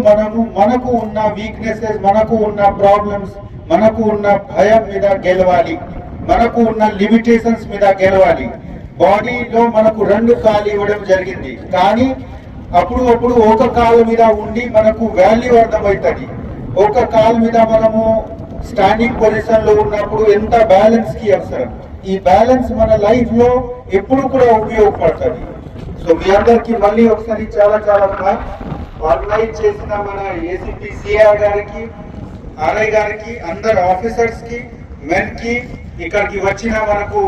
Speaker 11: మనకు ఉన్న వీక్నెసెస్, మనకు ఉన్న ప్రాబ్లమ్స్, మనకు ఉన్న భయం మీద గెలవాలి, మనకు ఉన్న లిమిటేషన్స్ మీద గెలవాలి. బాడీలో మనకు 2 కాళ్ళు ఇవ్వడం జరిగింది, కానీ అప్పుడు ఒక కాలు మీద ఉండి మనకు వాల్యూ అర్థమవుతుంది. ఒక కాలు మీద మనము స్టాండింగ్ పొజిషన్ లో ఉన్నప్పుడు ఎంత బ్యాలెన్స్ కి అవసరం. ఈ బ్యాలెన్స్ మన లైఫ్ లో ఎప్పుడు కూడా ఉపయోగపడుతుంది. సో మీ అందరికి మళ్ళీ ఒకసారి చాలా ఆర్గనైజ్ చేసిన మన ఏసీపీ సిఆర్ గారికి, ఆర్ఐ గారికి, అందరు ఆఫీసర్స్ కి, మెన్ కి, ఇక్కడికి వచ్చిన మనకు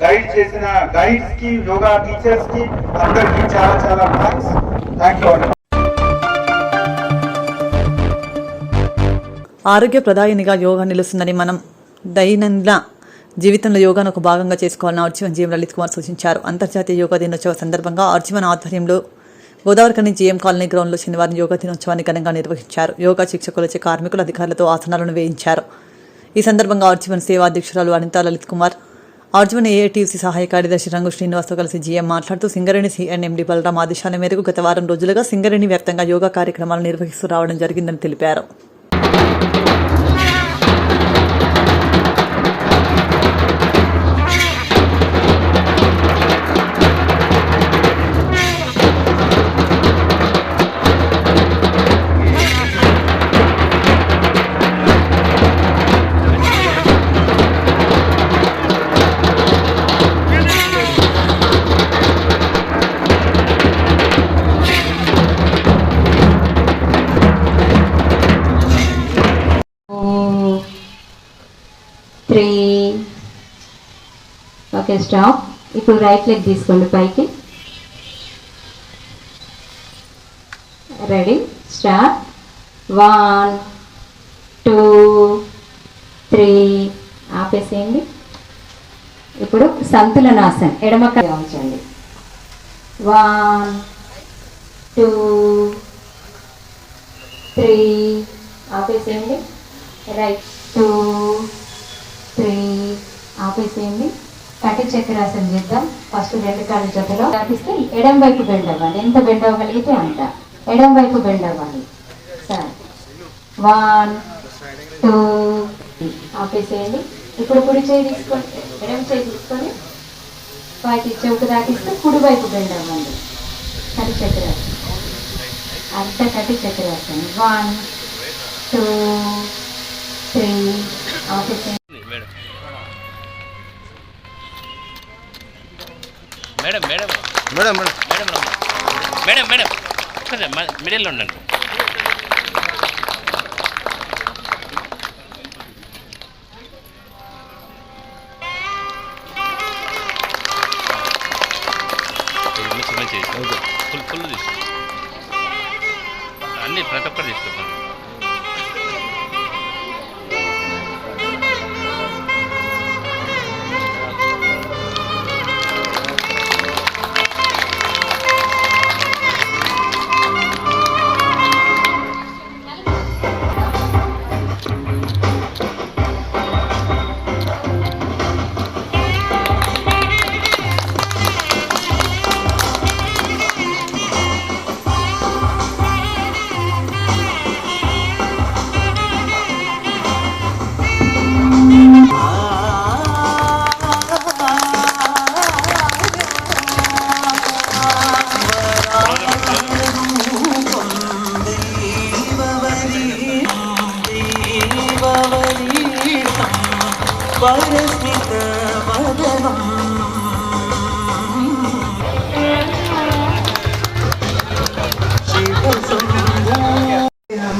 Speaker 11: గైడ్ చేసిన గైడ్స్ కి, యోగా టీచర్స్ కి అందరికి చాలా థ్యాంక్స్. Thank you.
Speaker 2: ఆరోగ్యప్రదాయినిగా యోగా నిలుస్తుందని మనం దైనందిన జీవితంలో యోగాను ఒక భాగంగా చేసుకోవాలని ఆర్జీవన్ జీఎం లలిత్ కుమార్ సూచించారు. అంతర్జాతీయ యోగా దినోత్సవ సందర్భంగా ఆర్జీవన్ ఆధ్వర్యంలో గోదావరికని జీఎం కాలనీ గ్రౌండ్లో శనివారం యోగా దినోత్సవాన్ని ఘనంగా నిర్వహించారు. యోగా శిక్షకులచే కార్మికులు, అధికారులతో ఆసనాలను వేయించారు. ఈ సందర్భంగా ఆర్జీవన్ సేవా అధ్యక్షురాలు అనితా లలిత్ కుమార్, ఆర్జీవన్ ఏఐటీయూసీ సహాయ కార్యదర్శి రంగు శ్రీనివాస్తో కలిసి జీఎం మాట్లాడుతూ సింగరేణి సిఎన్ఎండి బలరాం ఆదేశాల మేరకు గత వారం రోజులుగా సింగరేణి వ్యాప్తంగా యోగా కార్యక్రమాలు నిర్వహిస్తూ రావడం జరిగిందని తెలిపారు.
Speaker 9: Okay, stop. ఇప్పుడు రైట్ లెగ్ తీసుకోండి పైకి. Ready, start. 1 2 3 ఆపేసేయండి. ఇప్పుడు సంతులనాసన్ ఎడమక ఉంచండి. 1 2 3 ఆపేసేయండి. రైట్ 2 3 ఆపేసేయండి. కటి చక్రాసనం చేద్దాం. ఫస్ట్ 2 కాళ్ళ జతలో దాటిస్తే ఎడం వైపు బెండ్ అవ్వాలి. ఎంత బెండ్ అవ్వగలిగితే అంత ఎడం వైపు బెండ్ అవ్వాలి. సరే, 1 2 ఆపేసేయండి. ఇప్పుడు కుడి చేయి తీసుకొని, ఎడం చేయి తీసుకొని పైకి చెవుకు దాటిస్తే కుడి వైపు బెండ్ అవ్వాలి. కటి చక్రాసనం, అంత కటి చక్రాసనం. 1 2 3 ఆపేసేయండి.
Speaker 15: Madam madam madam madam madam madam మిడిల్లో ఉండండి. మంచి ఫుల్ తీసుకో, అన్నీ ప్రతి ఒక్కరు తీసుకోండి.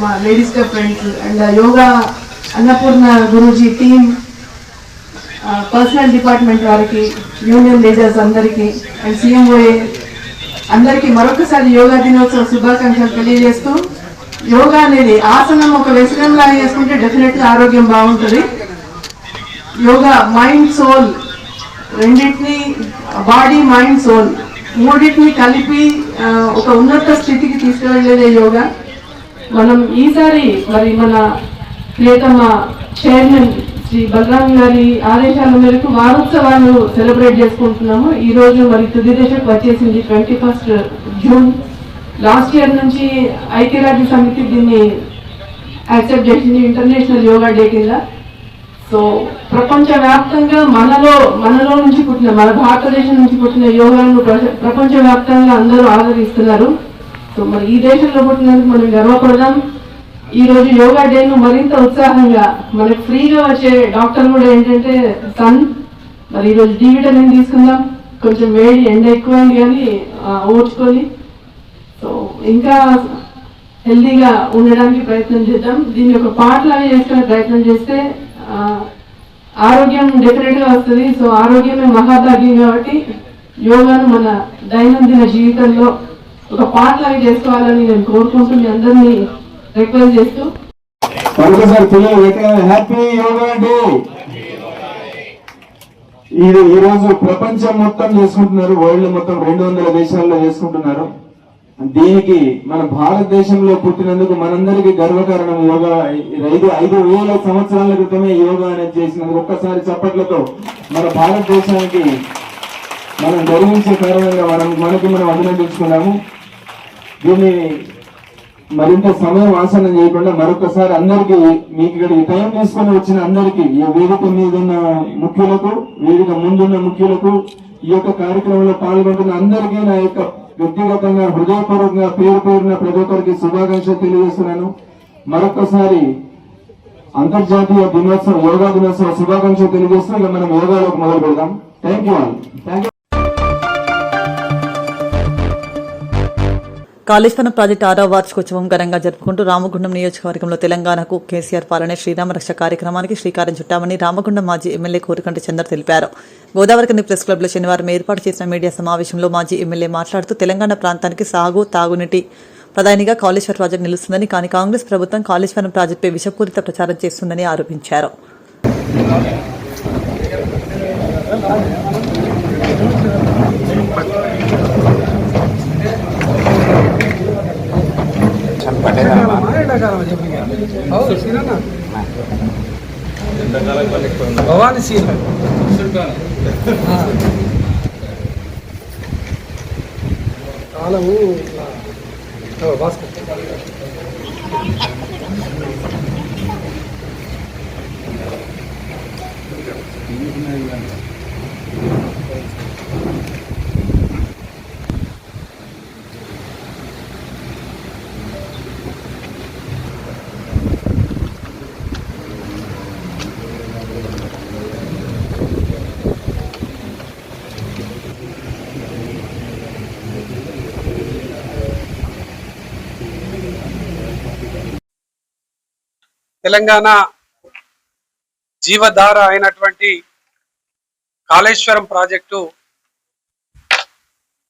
Speaker 16: మా లేడీస్ గా friends and yoga Annapurna Guruji team
Speaker 9: personal department వారికి, యూనియన్ లీడర్స్ అందరికీ అండ్ CMOA అందరికీ మరొకసారి యోగా దినోత్సవ శుభాకాంక్షలు తెలియజేస్తూ, యోగా అనేది ఆసనం ఒక వ్యసనం లాగా చేసుకుంటే డెఫినెట్గా ఆరోగ్యం బాగుంటుంది. యోగా మైండ్ సోల్ రెండింటిని, బాడీ మైండ్ సోల్ మూడింటిని కలిపి ఒక ఉన్నత స్థితికి తీసుకువెళ్ళేదే యోగా. మనం ఈసారి మరి మన ప్రియతమ చైర్మన్ శ్రీ బలరాం గారి ఆదేశాల మేరకు వారోత్సవాలు సెలబ్రేట్ చేసుకుంటున్నాము. ఈరోజు మరి తుది దశకు వచ్చేసింది 21 జూన్. లాస్ట్ ఇయర్ నుంచి ఐక్యరాజ్య సమితి దీన్ని యాక్సెప్ట్ చేసింది ఇంటర్నేషనల్ యోగా డే కింద. సో ప్రపంచవ్యాప్తంగా మనలో నుంచి పుట్టిన, మన భారతదేశం నుంచి పుట్టిన యోగాను ప్రపంచవ్యాప్తంగా అందరూ ఆదరిస్తున్నారు. సో మరి ఈ దేశంలో పుట్టినందుకు మనం గర్వపడదాం. ఈ రోజు యోగా డేను మరింత ఉత్సాహంగా మనకు ఫ్రీగా వచ్చే డాక్టర్ కూడా ఏంటంటే సన్, మరి ఈరోజు డి విటమిన్ తీసుకుందాం. కొంచెం వేడి ఎండ ఎక్కువైంది కానీ ఓర్చుకొని సో ఇంకా హెల్దీగా ఉండడానికి ప్రయత్నం చేద్దాం. దీన్ని ఒక పార్ట్ లాగా చేసుకునే ప్రయత్నం చేస్తే ఆరోగ్యం డెఫినెట్గా వస్తుంది. సో ఆరోగ్యమే మహాభాగ్యం కాబట్టి యోగాను మన దైనందిన జీవితంలో ఒక పార్ట్ లాగా చేసుకోవాలని నేను కోరుకుంటూ మీ అందరినీ రిక్వెస్ట్ చేస్తూ
Speaker 12: మరొకసారి పిల్లలు హ్యాపీ యోగా డే. ఈరోజు ప్రపంచం మొత్తం చేసుకుంటున్నారు, వరల్డ్ మొత్తం 200 దేశాల్లో చేసుకుంటున్నారు. దీనికి మన భారతదేశంలో పుట్టినందుకు మనందరికీ గర్వకారణం యోగా. 5,000 సంవత్సరాల క్రితమే యోగా అనేది చేసినందుకు ఒక్కసారి చప్పట్లతో మన భారతదేశానికి మనం గర్వించే కారణంగా మనకి మనం అభినందించుకున్నాము. దీన్ని మరింత సమయం ఆసనం చేయకుండా మరొకసారి అందరికీ, మీకు ఇక్కడికి టైం తీసుకొని వచ్చిన అందరికీ, ఈ వేదిక మీద ఉన్న ముఖ్యులకు, వేదిక ముందున్న ముఖ్యులకు, ఈ యొక్క కార్యక్రమంలో పాల్గొంటున్న అందరికీ నా యొక్క వ్యక్తిగతంగా హృదయపూర్వకంగా పేరున ప్రతి ఒక్కరికి శుభాకాంక్షలు తెలియజేస్తున్నాను. మరొకసారి అంతర్జాతీయ దినోత్సవం, యోగా దినోత్సవ శుభాకాంక్షలు తెలియజేస్తూ ఇక మనం యోగాలోకి మొదలు పెడదాం. Thank you all.
Speaker 2: Kaleshwaram project 6వ వార్షికోత్సవం ఘనంగా జరుపుకుంటూ రామగుండం నియోజకవర్గంలో తెలంగాణకు కేసీఆర్ పాలనే శ్రీరామ రక్ష కార్యక్రమానికి శ్రీకారం చుట్టామని రామగుండం మాజీ ఎమ్మెల్యే కోరికంటి చందర్ తెలిపారు. గోదావరికని ప్రెస్ క్లబ్లో శనివారం ఏర్పాటు చేసిన మీడియా సమావేశంలో మాజీ ఎమ్మెల్యే మాట్లాడుతూ తెలంగాణ ప్రాంతానికి సాగు, తాగునీటి ప్రధానిగా కాళేశ్వరం ప్రాజెక్టు నిలుస్తుందని, కానీ కాంగ్రెస్ ప్రభుత్వం కాళేశ్వరం ప్రాజెక్టుపై విషపూరిత ప్రచారం చేస్తుందని ఆరోపించారు.
Speaker 6: భవానీ సీన్ కాలము తెలంగాణ జీవధార అయినటువంటి కాళేశ్వరం ప్రాజెక్టు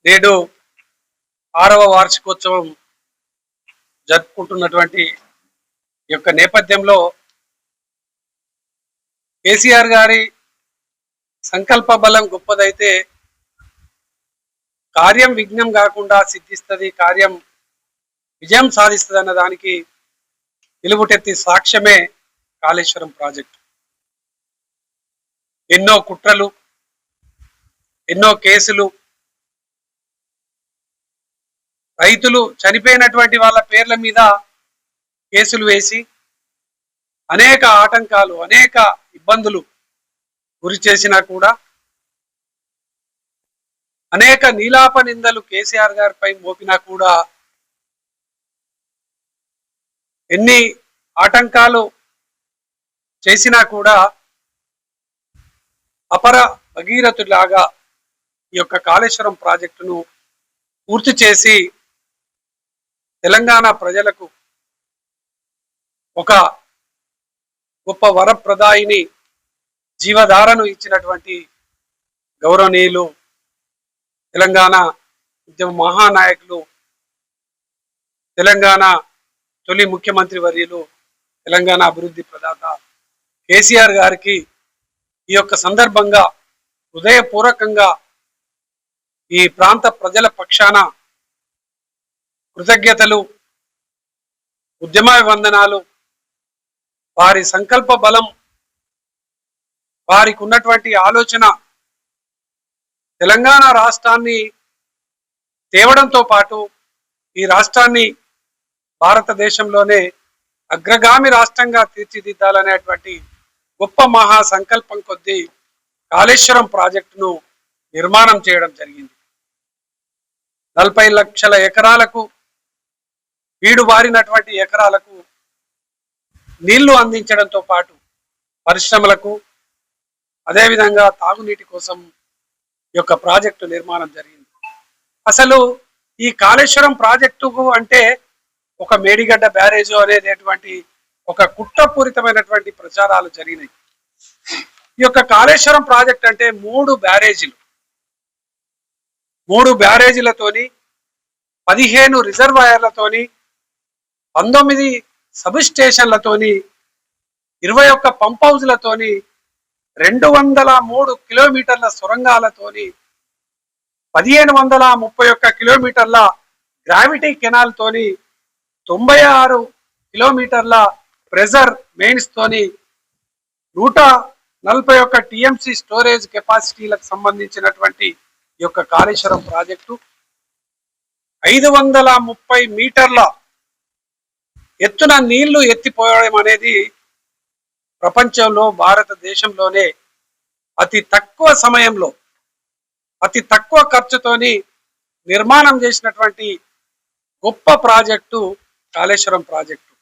Speaker 6: నేడు 6వ వార్షికోత్సవం జరుపుకుంటున్నటువంటి యొక్క నేపథ్యంలో కేసీఆర్ గారి సంకల్ప బలం గొప్పదైతే కార్యం విఘ్నం కాకుండా సిద్ధిస్తుంది, కార్యం విజయం సాధిస్తుంది అన్న దానికి నిలువుటెత్తి సాక్ష్యమే కాళేశ్వరం ప్రాజెక్టు. ఎన్నో కుట్రలు, ఎన్నో కేసులు, రైతులు చనిపోయినటువంటి వాళ్ళ పేర్ల మీద కేసులు వేసి అనేక ఆటంకాలు, అనేక ఇబ్బందులు గురి చేసినా కూడా, అనేక నీలాప నిందలు కేసీఆర్ గారిపై మోపినా కూడా, ఎన్ని ఆటంకాలు చేసినా కూడా అపర భగీరథులాగా ఈ యొక్క కాళేశ్వరం ప్రాజెక్టును పూర్తి చేసి తెలంగాణ ప్రజలకు ఒక గొప్ప వరప్రదాయిని
Speaker 16: జీవధారను ఇచ్చినటువంటి గౌరవనీయులు తెలంగాణ ఉద్యమ మహానాయకులు, తెలంగాణ తొలి ముఖ్యమంత్రి వర్యులు, తెలంగాణ అభివృద్ధి ప్రదాత కేసీఆర్ గారికి ఈ యొక్క సందర్భంగా హృదయపూర్వకంగా ఈ ప్రాంత ప్రజల పక్షాన కృతజ్ఞతలు, ఉద్యమాభివందనాలు. వారి సంకల్ప బలం, వారికి ఉన్నటువంటి ఆలోచన తెలంగాణ రాష్ట్రాన్ని తేవడంతో పాటు ఈ రాష్ట్రాన్ని భారతదేశంలోనే అగ్రగామి రాష్ట్రంగా తీర్చిదిద్దాలనేటువంటి గొప్ప మహా సంకల్పం కొద్దీ కాళేశ్వరం ప్రాజెక్టును నిర్మాణం చేయడం జరిగింది. 40 లక్షల ఎకరాలకు, వీడు బారినటువంటి ఎకరాలకు నీళ్లు అందించడంతో పాటు పరిశ్రమలకు, అదేవిధంగా తాగునీటి కోసం ఈ యొక్క ప్రాజెక్టు నిర్మాణం జరిగింది. అసలు ఈ కాళేశ్వరం ప్రాజెక్టుకు అంటే ఒక మేడిగడ్డ బ్యారేజ్ అనేటువంటి ఒక కుట్రపూరితమైనటువంటి ప్రచారాలు జరిగినాయి. ఈ యొక్క కాళేశ్వరం ప్రాజెక్ట్ అంటే 3 బ్యారేజీలతోని 15 రిజర్వాయర్లతోని 19 సబ్ స్టేషన్లతోని 21 పంప్ హౌజ్లతోని 203 కిలోమీటర్ల సొరంగాలతోని 1531 కిలోమీటర్ల గ్రావిటీ కెనాల్ తోని 96 కిలోమీటర్ల ప్రెజర్ మెయిన్స్ తోని 141 టీఎంసీ స్టోరేజ్ కెపాసిటీలకు సంబంధించినటువంటి ఈ యొక్క కాళేశ్వరం ప్రాజెక్టు 530 మీటర్ల ఎత్తున నీళ్లు ఎత్తిపోయడం అనేది ప్రపంచంలో, భారతదేశంలోనే అతి తక్కువ సమయంలో, అతి తక్కువ ఖర్చుతోని నిర్మాణం చేసినటువంటి గొప్ప ప్రాజెక్టు కాళేశ్వరం ప్రాజెక్టు.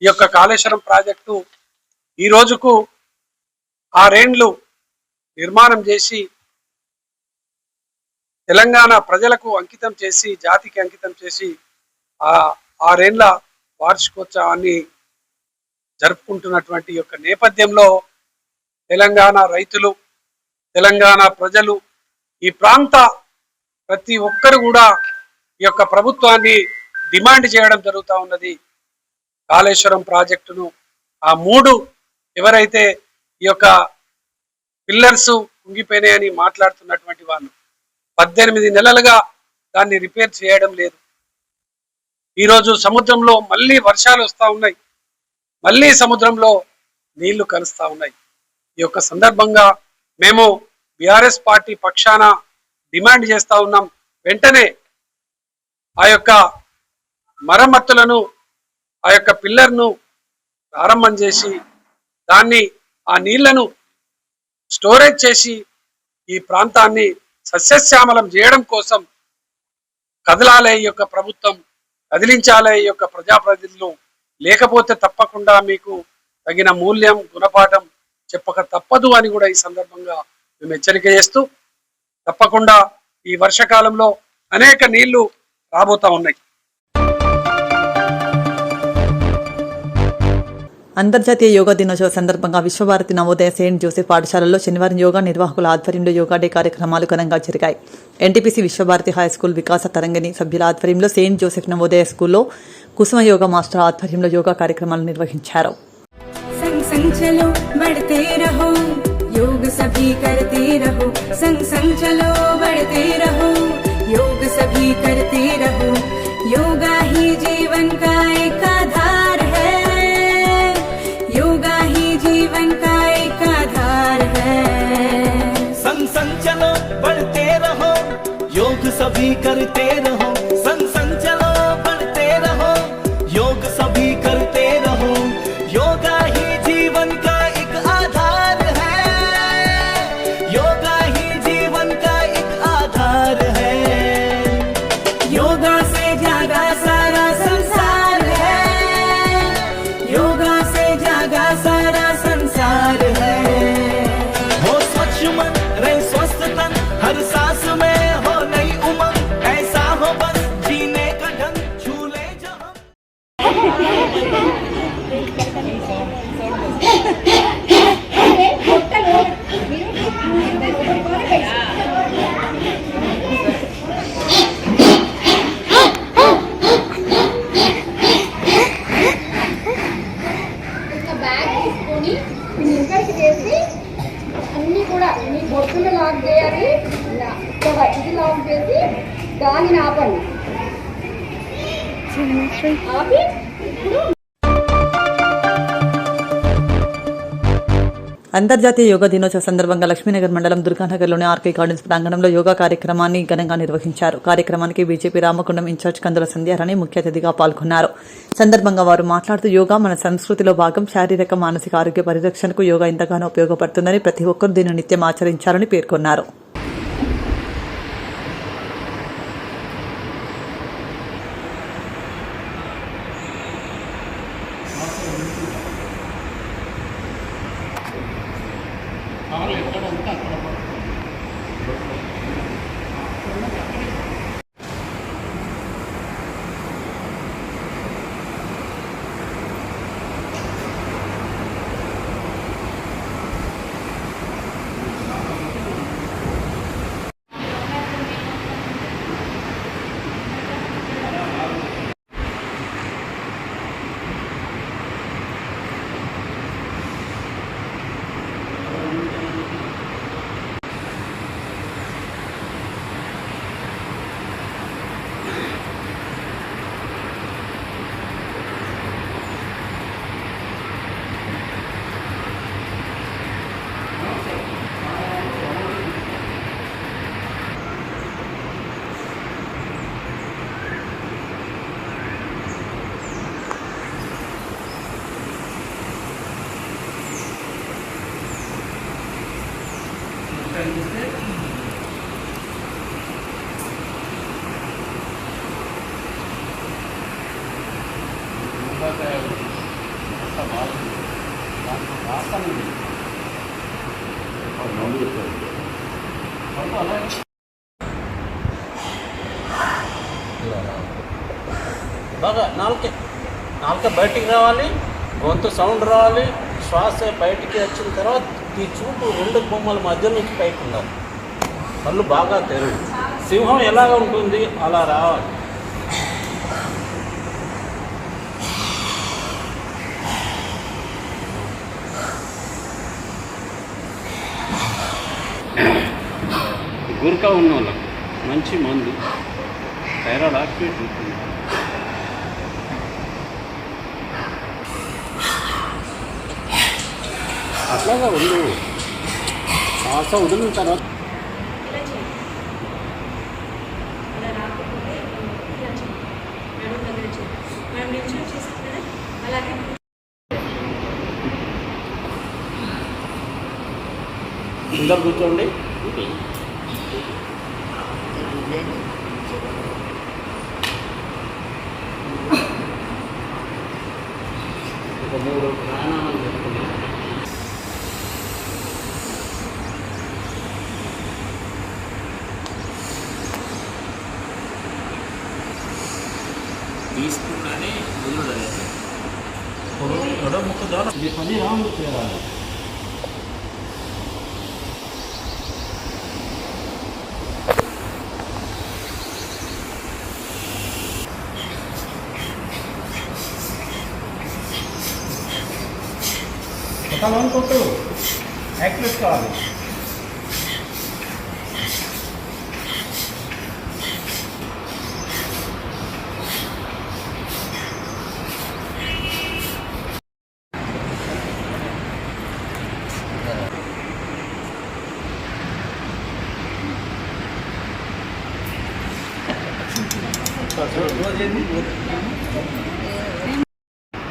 Speaker 16: ఈ యొక్క కాళేశ్వరం ప్రాజెక్టు ఈ రోజుకు 6 ఏండ్లు నిర్మాణం చేసి తెలంగాణ ప్రజలకు అంకితం చేసి, జాతికి అంకితం చేసి 6 ఏండ్ల వార్షికోత్సవాన్ని జరుపుకుంటున్నటువంటి యొక్క నేపథ్యంలో తెలంగాణ రైతులు, తెలంగాణ ప్రజలు, ఈ ప్రాంత ప్రతి ఒక్కరు కూడా ఈ యొక్క ప్రభుత్వాన్ని డిమాండ్ చేయడం జరుగుతూ ఉన్నది. కాళేశ్వరం ప్రాజెక్టును ఆ 3 ఎవరైతే ఈ యొక్క పిల్లర్స్ కుంగిపోయినాయని మాట్లాడుతున్నటువంటి వాళ్ళు 18 నెలలుగా దాన్ని రిపేర్ చేయడం లేదు. ఈరోజు సముద్రంలో మళ్ళీ వర్షాలు వస్తూ ఉన్నాయి, మళ్ళీ సముద్రంలో నీళ్లు కలుస్తూ ఉన్నాయి. ఈ యొక్క సందర్భంగా మేము బీఆర్ఎస్ పార్టీ పక్షాన డిమాండ్ చేస్తూ ఉన్నాం, వెంటనే ఆ యొక్క మరమ్మతులను, ఆ యొక్క పిల్లర్ను ప్రారంభం చేసి దాన్ని, ఆ నీళ్లను స్టోరేజ్ చేసి ఈ ప్రాంతాన్ని సస్యశ్యామలం చేయడం కోసం కదలాలే ఈ యొక్క ప్రభుత్వం, కదిలించాలే ఈ యొక్క ప్రజాప్రతినిధులు. లేకపోతే తప్పకుండా మీకు తగిన మూల్యం, గుణపాఠం చెప్పక తప్పదు అని కూడా ఈ సందర్భంగా మేము హెచ్చరిక చేస్తూ, తప్పకుండా ఈ వర్షకాలంలో అనేక నీళ్లు రాబోతా ఉన్నాయి.
Speaker 2: అంతర్జాతీయ యోగా దినోత్సవ సందర్భంగా విశ్వభారతి నవోదయ సెయింట్ జోసెఫ్ పాఠశాలలో శనివారం యోగా నిర్వాహకుల ఆధ్వర్యంలో యోగా డే కార్యక్రమాలు ఘనంగా జరిగాయి. ఎన్టీపీసీ విశ్వభారతి హైస్కూల్ వికాస తరంగిణి సభ్యుల ఆధ్వర్యంలో సెయింట్ జోసెఫ్ నవోదయ స్కూల్లో కుసుమ యోగా మాస్టర్ ఆధ్వర్యంలో యోగా కార్యక్రమాలు నిర్వహించారు.
Speaker 17: योगा ही जीवन का एक आधार है, योगा ही जीवन का एक आधार है। संग संग चलो बढ़ते रहो, योग सभी करते रहो। संग संग चलो बढ़ते रहो, योग सभी करते रहो। योगा ही जीवन का एक आधार है, योगा ही जीवन का एक आधार है। योगा से जागा सारा संसार है, योगा से जागा सारा संसार है। हो स्वच्छ मन, रहे स्वस्थ तन, हर सांस में हो नई उमंग, ऐसा हो
Speaker 9: లాక్ చేయాలి, ఇది లాక్ చేసి దానిని ఆపండి. ఆపి ఇప్పుడు
Speaker 2: అంతర్జాతీయ యోగా దినోత్సవ సందర్భంగా లక్ష్మీనగర్ మండలం దుర్గానగర్లోని ఆర్కే గార్డెన్స్ ప్రాంగణంలో యోగా కార్యక్రమాన్ని ఘనంగా నిర్వహించారు. కార్యక్రమానికి బీజేపీ రామగుండం ఇన్ఛార్జ్ కందుల సంధ్యారాణి ముఖ్య అతిథిగా పాల్గొన్నారు. సందర్భంగా వారు మాట్లాడుతూ యోగా మన సంస్కృతిలో భాగం, శారీరక మానసిక ఆరోగ్య పరిరక్షణకు యోగా ఎంతగానో ఉపయోగపడుతుందని, ప్రతి ఒక్కరూ దీన్ని నిత్యం ఆచరించాలని పేర్కొన్నారు.
Speaker 12: బాగా నాలుక బయటికి రావాలి, గొంతు సౌండ్ రావాలి, శ్వాస బయటికి వచ్చిన తర్వాత ఈ చూపు రెండు బొమ్మల మధ్య నుంచి పైకి ఉండాలి, కళ్ళు బాగా తెరువు. సింహం ఎలాగ ఉంటుంది అలా రావాలి. గురక ఉన్న వాళ్ళకి మంచి మందు థైరాయిడ్ యాక్టివేట్ ఉంటుంది. అట్లాగా ఉండు, శ్వాస వదిలిన తర్వాత అందరు కూర్చోండి. ఒక 3 ప్రాణాయామాలు చెప్తున్నాను. తీసుకున్నానే ఎడో ముక్క ద్వారా 10 రౌండ్లు చేయాలి. లోన్ కొట్టు యాక్టివేట్ కావాలి.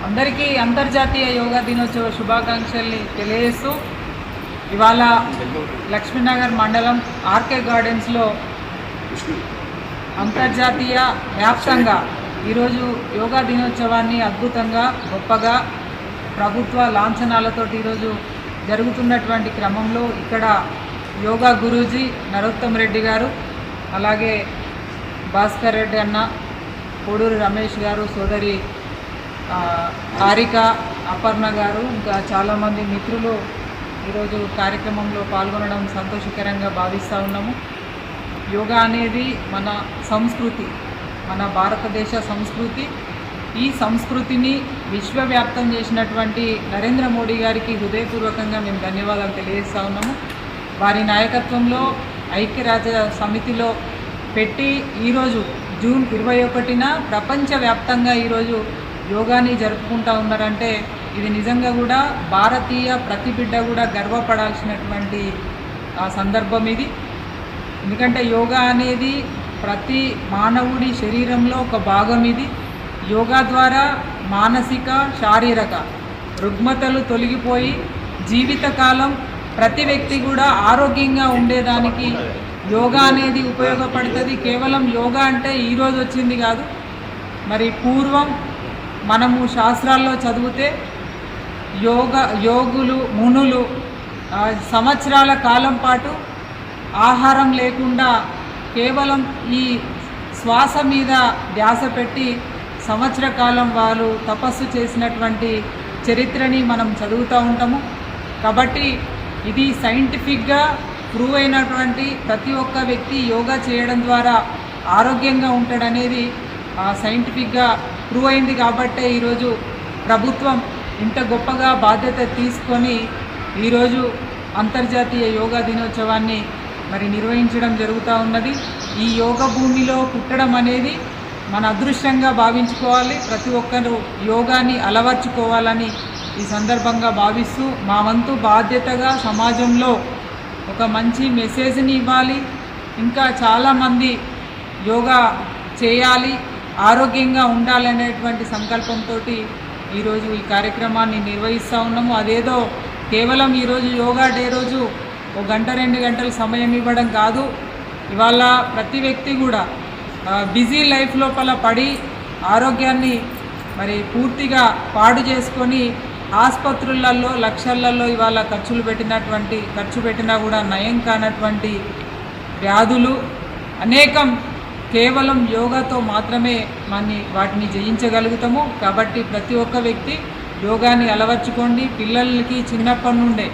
Speaker 7: అందరికీ అంతర్జాతీయ యోగా దినోత్సవ శుభాకాంక్షల్ని తెలియజేస్తూ ఇవాళ లక్ష్మీనగర్ మండలం ఆర్కే గార్డెన్స్లో అంతర్జాతీయ వ్యాప్తంగా ఈరోజు యోగా దినోత్సవాన్ని అద్భుతంగా గొప్పగా ప్రభుత్వ లాంఛనాలతోటి ఈరోజు జరుగుతున్నటువంటి క్రమంలో ఇక్కడ యోగా గురూజీ నరోత్తమ్ రెడ్డి గారు, అలాగే భాస్కర్ రెడ్డి అన్న, కోడూరు రమేష్ గారు, సోదరి హారిక, అపర్ణ గారు, ఇంకా చాలామంది మిత్రులు ఈరోజు కార్యక్రమంలో పాల్గొనడం సంతోషకరంగా భావిస్తూ ఉన్నాము. యోగా అనేది మన సంస్కృతి, మన భారతదేశ సంస్కృతి. ఈ సంస్కృతిని విశ్వవ్యాప్తం చేసినటువంటి నరేంద్ర మోడీ గారికి హృదయపూర్వకంగా మేము ధన్యవాదాలు తెలియజేస్తూ ఉన్నాము. వారి నాయకత్వంలో ఐక్యరాజ్య సమితిలో పెట్టి ఈరోజు జూన్ 21న ప్రపంచవ్యాప్తంగా ఈరోజు యోగాని జరుపుకుంటూ ఉన్నారంటే ఇది నిజంగా కూడా భారతీయ ప్రతి బిడ్డ కూడా గర్వపడాల్సినటువంటి సందర్భం ఇది. ఎందుకంటే యోగా అనేది ప్రతి మానవుడి శరీరంలో ఒక భాగం. ఇది యోగా ద్వారా మానసిక శారీరక రుగ్మతలు తొలగిపోయి జీవితకాలం ప్రతి వ్యక్తి కూడా ఆరోగ్యంగా ఉండేదానికి యోగా అనేది ఉపయోగపడుతుంది. కేవలం యోగా అంటే ఈరోజు వచ్చింది కాదు. మరి పూర్వం మనము శాస్త్రాల్లో చదివితే యోగులు మునులు సంవత్సరాల కాలం పాటు ఆహారం లేకుండా కేవలం ఈ శ్వాస మీద ధ్యాస పెట్టి సంవత్సర కాలం వాళ్ళు తపస్సు చేసినటువంటి చరిత్రని మనం చదువుతూ ఉంటాము. కాబట్టి ఇది సైంటిఫిక్గా ప్రూవ్ అయినటువంటి ప్రతి ఒక్క వ్యక్తి యోగా చేయడం ద్వారా ఆరోగ్యంగా ఉంటాడనేది సైంటిఫిక్గా ప్రూవ్ అయింది. కాబట్టే ఈరోజు ప్రభుత్వం ఇంత గొప్పగా బాధ్యత తీసుకొని ఈరోజు అంతర్జాతీయ యోగా దినోత్సవాన్ని మరి నిర్వహించడం జరుగుతూ ఉన్నది. ఈ యోగ భూమిలో పుట్టడం అనేది మన అదృష్టంగా భావించుకోవాలి. ప్రతి ఒక్కరూ యోగాని అలవర్చుకోవాలని ఈ సందర్భంగా భావిస్తూ మా వంతు బాధ్యతగా సమాజంలో ఒక మంచి మెసేజ్ని ఇవ్వాలి. ఇంకా చాలామంది యోగా చేయాలి, ఆరోగ్యంగా ఉండాలనేటువంటి సంకల్పంతో ఈరోజు ఈ కార్యక్రమాన్ని నిర్వహిస్తూ ఉన్నాము. అదేదో కేవలం ఈరోజు యోగా డే రోజు 1 గంట 2 గంటలు సమయం ఇవ్వడం కాదు. ఇవాళ ప్రతి వ్యక్తి కూడా బిజీ లైఫ్ లోపల పడి ఆరోగ్యాన్ని మరి పూర్తిగా పాడు చేసుకొని ఆసుపత్రులలో లక్షలలో ఇవాళ ఖర్చు పెట్టినా కూడా నయం కానటువంటి వ్యాధులు అనేకం కేవలం యోగాతో మాత్రమే వాటిని జయించగలుగుతాము. కాబట్టి ప్రతి ఒక్క వ్యక్తి యోగాని అలవర్చుకోండి. పిల్లలకి చిన్నప్పటి నుండే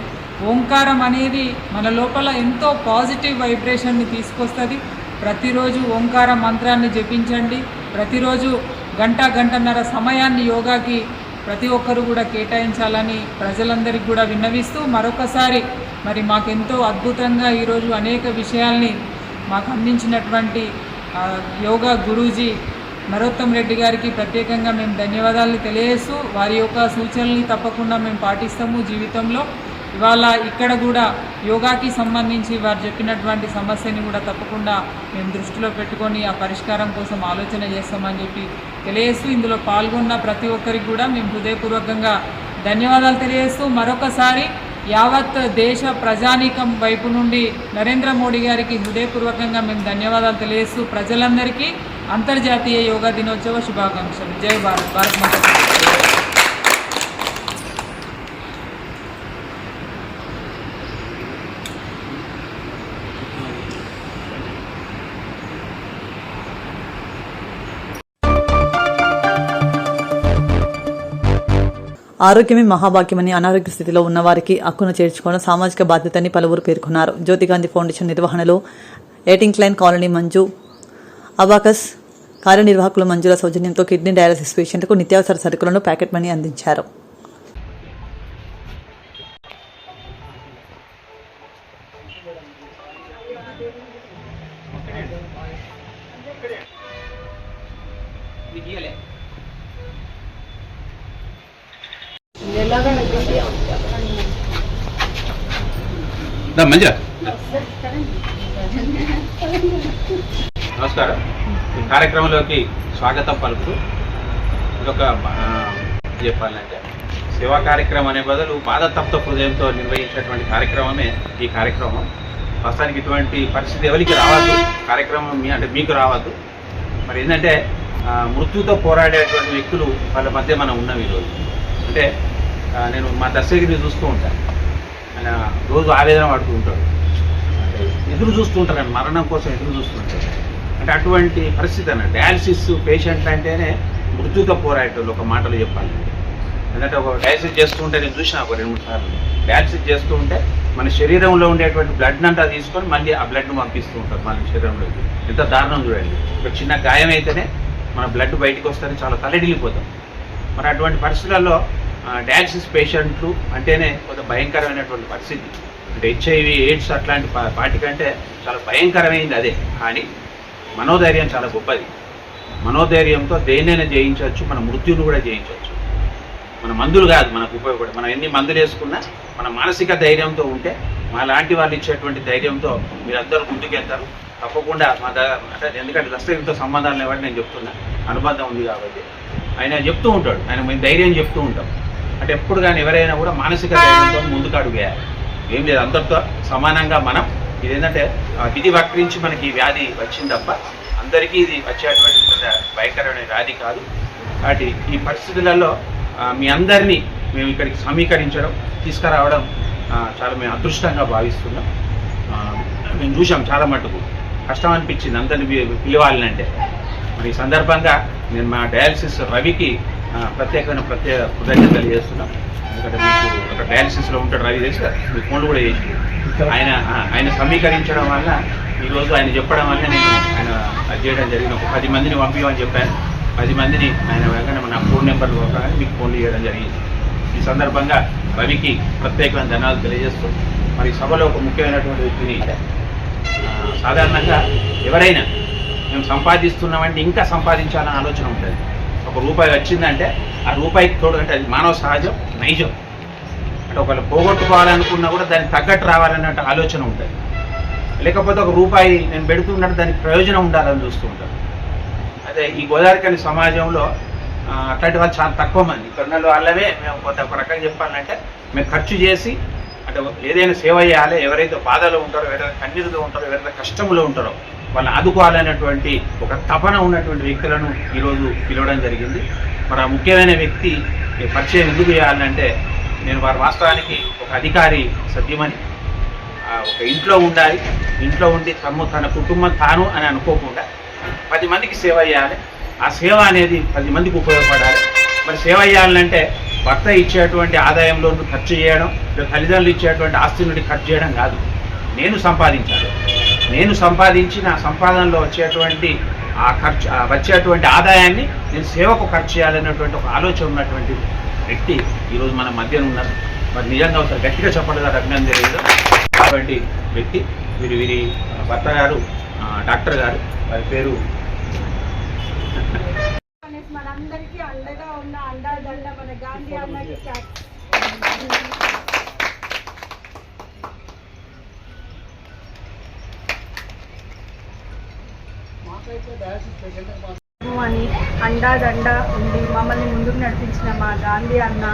Speaker 7: ఓంకారం అనేది మన లోపల ఎంతో పాజిటివ్ వైబ్రేషన్ని తీసుకొస్తుంది. ప్రతిరోజు ఓంకార మంత్రాన్ని జపించండి. ప్రతిరోజు గంటన్నర సమయాన్ని యోగాకి ప్రతి ఒక్కరు కూడా కేటాయించాలని ప్రజలందరికీ కూడా విన్నవిస్తూ మరొకసారి మరి మాకెంతో అద్భుతంగా ఈరోజు అనేక విషయాల్ని మాకు అందించినటువంటి యోగా గురూజీ నరోత్తమ్ రెడ్డి గారికి ప్రత్యేకంగా మేము ధన్యవాదాలు తెలియజేస్తూ వారి యొక్క సూచనల్ని తప్పకుండా మేము పాటిస్తాము జీవితంలో. ఇవాళ ఇక్కడ కూడా యోగాకి సంబంధించి వారు చెప్పినటువంటి సమస్యని కూడా తప్పకుండా మేము దృష్టిలో పెట్టుకొని ఆ పరిష్కారం కోసం ఆలోచన చేస్తామని చెప్పి తెలియజేస్తూ ఇందులో పాల్గొన్న ప్రతి ఒక్కరికి కూడా మేము హృదయపూర్వకంగా ధన్యవాదాలు తెలియజేస్తూ మరొకసారి యావత్ దేశ ప్రజానీకం వైపు నుండి నరేంద్ర మోడీ గారికి హృదయపూర్వకంగా మేము ధన్యవాదాలు తెలియజేస్తూ ప్రజలందరికీ అంతర్జాతీయ యోగా దినోత్సవ శుభాకాంక్షలు. జై భారత్. భారత్ మాతా.
Speaker 2: ఆరోగ్యమే మహాభాగ్యమని అనారోగ్య స్థితిలో ఉన్నవారికి హక్కును చేర్చుకోవడం సామాజిక బాధ్యతని పలువురు పేర్కొన్నారు. జ్యోతిగాంధీ ఫౌండేషన్ నిర్వహణలో ఎయిటింగ్ క్లైన్ కాలనీ మంజు అబాకస్ కార్యనిర్వాహకులు మంజుల సౌజన్యంతో కిడ్నీ డయాలసిస్ పేషెంట్లకు నిత్యావసర సరుకులను ప్యాకెట్ మనీ అందించారు.
Speaker 18: నమస్కారం. ఈ కార్యక్రమంలోకి స్వాగతం పలుకుతూ ఇదొక చెప్పాలంటే సేవా కార్యక్రమం అనే బదులు బాధతప్త హృదయంతో నిర్వహించినటువంటి కార్యక్రమమే ఈ కార్యక్రమం. వాస్తవానికి ఇటువంటి పరిస్థితి ఎవరికి రావద్దు, కార్యక్రమం అంటే మీకు రావద్దు. మరి ఏంటంటే మృత్యుతో పోరాడేటువంటి వ్యక్తులు వాళ్ళ మధ్య మనం ఉన్నాం ఈరోజు. అంటే నేను మా దర్శకుడిని చూస్తూ ఉంటాను, ఆయన రోజు ఆవేదన పడుతూ ఉంటాడు, ఎదురు చూస్తూ ఉంటారు, మరణం కోసం ఎదురు చూస్తుంటారు. అంటే అటువంటి పరిస్థితి అన్నట్టు డయాలసిస్ పేషెంట్ అంటేనే మృత్యుతో పోరాడేటోళ్ళు ఒక మాటలు చెప్పాలి. ఎందుకంటే ఒక డయాలసిస్ చేస్తూ ఉంటే నేను చూసిన ఒక 2-3 సార్లు డయాలసిస్ చేస్తూ ఉంటే మన శరీరంలో ఉండేటువంటి బ్లడ్ అంతా తీసుకొని మళ్ళీ ఆ బ్లడ్ను పంపిస్తూ ఉంటారు మన శరీరంలోకి. ఎంత దారుణం చూడండి. ఒక చిన్న గాయం అయితేనే మన బ్లడ్ బయటకు వస్తే చాలా తలడిల్లిపోతాం. మరి అటువంటి పరిస్థితులలో డయాలసిస్ పేషెంట్లు అంటేనే కొంత భయంకరమైనటువంటి పరిస్థితి. అంటే హెచ్ఐవి ఎయిడ్స్ అట్లాంటి వాటికంటే చాలా భయంకరమైంది అదే. కానీ మనోధైర్యం చాలా గొప్పది. మనోధైర్యంతో దేన్నైనా జయించవచ్చు, మన మృత్యును కూడా జయించవచ్చు. మన మందులు కాదు మనకు ఉపయోగపడే, మనం ఎన్ని మందులు వేసుకున్నా మన మానసిక ధైర్యంతో ఉంటే, మా లాంటి వాళ్ళు ఇచ్చేటువంటి ధైర్యంతో మీరందరూ ముందుకెళ్తారు తప్పకుండా. అంటే ఎందుకంటే దస్తగిరితో సంబంధాలు లేవని నేను చెప్తున్నా, అనుబంధం ఉంది కాబట్టి. ఆయన చెప్తూ ఉంటాడు, ఆయన మేము ధైర్యం చెప్తూ ఉంటాం. అంటే ఎప్పుడు కానీ ఎవరైనా కూడా మానసిక ధైర్యంతో ముందుకు అడుగేయాలి. ఏం లేదు, అందరితో సమానంగా మనం. ఇదేంటంటే విధి వక్రించి మనకి ఈ వ్యాధి వచ్చింది తప్ప అందరికీ ఇది వచ్చేటువంటి భయంకరమైన వ్యాధి కాదు. కాబట్టి ఈ పరిస్థితులలో మీ అందరినీ మేము ఇక్కడికి సమీకరించడం, తీసుకురావడం చాలా మేము అదృష్టంగా భావిస్తున్నాం. మేము చూసాం చాలా మటుకు కష్టం అనిపించింది అందరిని పిలవాలంటే. మరి ఈ సందర్భంగా నేను మా డయాలసిస్ రవికి ప్రత్యేకమైన కృతజ్ఞతలు చేస్తున్నాం. ఎందుకంటే మీకు ఒక డయాలసిస్లో ఉంటాడు రవి, చేసి మీ ఫోన్లు కూడా చేసి ఆయన సమీకరించడం వల్ల ఈరోజు ఆయన చెప్పడం వల్ల నేను ఆయన అది చేయడం జరిగింది. ఒక 10 మందిని పంపించమని చెప్పాను. 10 మందిని ఆయన వెంటనే మన ఫోన్ నెంబర్లు పంపడానికి మీకు ఫోన్లు చేయడం జరిగింది. ఈ సందర్భంగా రవికి ప్రత్యేకమైన ధన్యవాదాలు తెలియజేస్తూ, మరి సభలో ఒక ముఖ్యమైనటువంటి వ్యక్తిని, సాధారణంగా ఎవరైనా మేము సంపాదిస్తున్నామంటే ఇంకా సంపాదించాలనే ఆలోచన ఉంటుంది. ₹1 వచ్చిందంటే ఆ రూపాయికి తోడు, అంటే అది మానవ సహజం, నైజం. అంటే ఒకళ్ళు పోగొట్టుకోవాలనుకున్నా కూడా దానికి తగ్గట్టు రావాలన్నట్టు ఆలోచన ఉంటుంది. లేకపోతే ₹1 నేను పెడుతున్నట్టు దానికి ప్రయోజనం ఉండాలని చూస్తూ ఉంటాను. అదే ఈ గోదావరికని సమాజంలో అట్లాంటి వాళ్ళు చాలా తక్కువ మంది. ఇక్కడ వాళ్ళవే మేము ఒక రకంగా చెప్పాలంటే మేము ఖర్చు చేసి అంటే ఏదైనా సేవ చేయాలి, ఎవరైతే బాధలో ఉంటారో, ఎవరైతే కన్నీరుతో ఉంటారో, ఎవరైతే కష్టంలో ఉంటారో వాళ్ళని ఆదుకోవాలనేటువంటి ఒక తపన ఉన్నటువంటి వ్యక్తులను ఈరోజు పిలవడం జరిగింది. మరి ఆ ముఖ్యమైన వ్యక్తి పరిచయం ఎందుకు చేయాలంటే, నేను వారు వాస్తవానికి ఒక అధికారి సత్యమని ఒక ఇంట్లో ఉండాలి, ఇంట్లో ఉండి తన కుటుంబం తాను అని అనుకోకుండా 10 మందికి సేవ చేయాలి. ఆ సేవ అనేది 10 మందికి ఉపయోగపడాలి. మరి సేవ చేయాలంటే భర్త ఇచ్చేటువంటి ఆదాయంలో ఖర్చు చేయడం, తల్లిదండ్రులు ఇచ్చేటువంటి ఆస్తి నుండి ఖర్చు చేయడం కాదు, నేను సంపాదించాలి. నేను సంపాదించిన సంపాదనలో వచ్చేటువంటి ఆ ఖర్చు, వచ్చేటువంటి ఆదాయాన్ని నేను సేవకు ఖర్చు చేయాలనేటువంటి ఒక ఆలోచన ఉన్నటువంటి వ్యక్తి ఈరోజు మన మధ్యన ఉన్నారు. మరి నిజంగా ఒకసారి గట్టిగా చెప్పడం అభినందన తెలియదు. అటువంటి వ్యక్తి వీరి భర్త గారు డాక్టర్ గారు, వారి పేరు
Speaker 9: మనందరికీ అండగా ఉన్న అండాదండ మన గాంధీ అన్నకి అని అండాదండ ఉండి మమ్మల్ని ముందుకు నడిపించిన మా గాంధీ అన్న.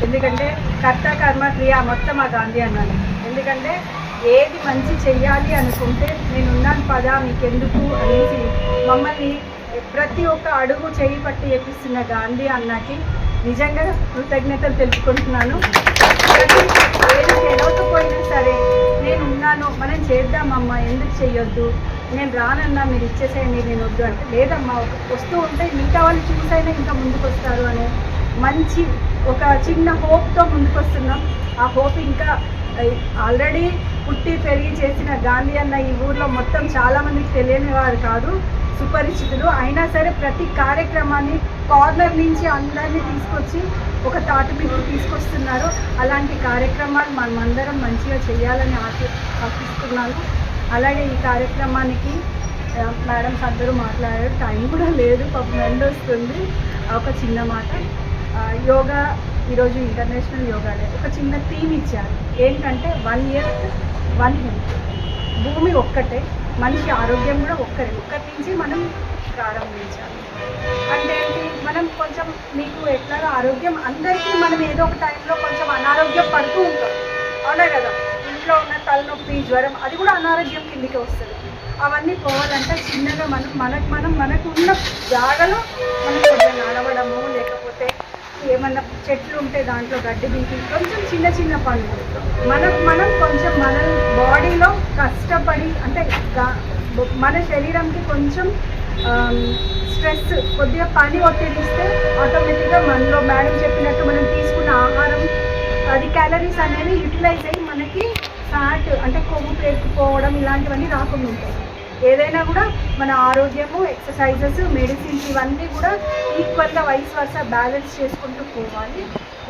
Speaker 9: ఎందుకంటే కర్త కర్మ క్రియ మొత్తం మా గాంధీ అన్నది. ఎందుకంటే ఏది మంచి చెయ్యాలి అనుకుంటే నేనున్నాను పదా మీకెందుకు అనేసి మమ్మల్ని ప్రతి ఒక్క అడుగు చేయి పట్టి ఎప్పిస్తున్న గాంధీ అన్నకి నిజంగా కృతజ్ఞతలు తెలుపుకుంటున్నాను. ఏది తెలియకపోయినా సరే నేను ఉన్నాను, మనం చేద్దామమ్మా, ఎందుకు చెయ్యొద్దు, నేను రానన్నా మీరు ఇచ్చేసేయండి, నేను వద్దు అంటే లేదమ్మా, వస్తూ ఉంటే మిగతా వాళ్ళు చూసైనా ఇంకా ముందుకు వస్తారు అనే మంచి ఒక చిన్న హోప్తో ముందుకు వస్తున్నాం. ఆ హోప్ ఇంకా ఆల్రెడీ పుట్టి పెరిగి చేసిన గాంధీ అన్న ఈ ఊర్లో మొత్తం చాలామందికి తెలియని వారు కాదు, సుపరిచితులు. అయినా సరే ప్రతి కార్యక్రమాన్ని కార్నర్ నుంచి అందరినీ తీసుకొచ్చి ఒక తాటి మీద తీసుకొస్తున్నారు. అలాంటి కార్యక్రమాలు మనమందరం మంచిగా చేయాలని ఆశిస్తున్నాను. అలాగే ఈ కార్యక్రమానికి మేడమ్స్ అందరూ మాట్లాడారు, టైం కూడా లేదు, పాపం ఎండ్ వస్తుంది. ఒక చిన్న మాట, యోగా ఈరోజు ఇంటర్నేషనల్ యోగా డే. ఒక చిన్న థీమ్ ఇచ్చారు, ఏంటంటే 1 ఎర్త్ 1 హెల్త్. భూమి ఒక్కటే, మనిషి ఆరోగ్యం కూడా ఒక్కరి నుంచి మనం ప్రారంభించాలి. అంటే ఏంటి, మనం కొంచెం మీకు ఎట్లాగా ఆరోగ్యం అందరికీ మనం ఏదో ఒక టైంలో కొంచెం అనారోగ్యం పడుతూ ఉంటాం, అవునా కదా? ఇంట్లో ఉన్న తలనొప్పి, జ్వరం, అది కూడా అనారోగ్యం కిందికి వస్తుంది. అవన్నీ పోవాలంటే చిన్నగా మనకు ఉన్న జాగలో మనం కొంచెం నడవడము, లేకపోతే ఏమన్నా చెట్లు ఉంటే దాంట్లో గడ్డి బీకి కొంచెం చిన్న పనులు మనం కొంచెం మన బాడీలో కష్టపడి, అంటే మన శరీరంకి కొంచెం స్ట్రెస్, కొద్దిగా పని ఒత్తిడిస్తే ఆటోమేటిక్గా మనలో మేడం చెప్పినట్టు మనం తీసుకున్న ఆహారం అది క్యాలరీస్ అనేవి యూటిలైజ్ అయ్యి మనకి ఫ్యాట్ అంటే కొవ్వు పేరుకుపోవడం ఇలాంటివన్నీ రాకుండా ఉంటాయి. ఏదైనా కూడా మన ఆరోగ్యము, ఎక్సర్సైజెస్, మెడిసిన్స్ ఇవన్నీ కూడా ఈక్వల్గా వైస్ వర్సా బ్యాలెన్స్ చేసుకుంటూ పోవాలి.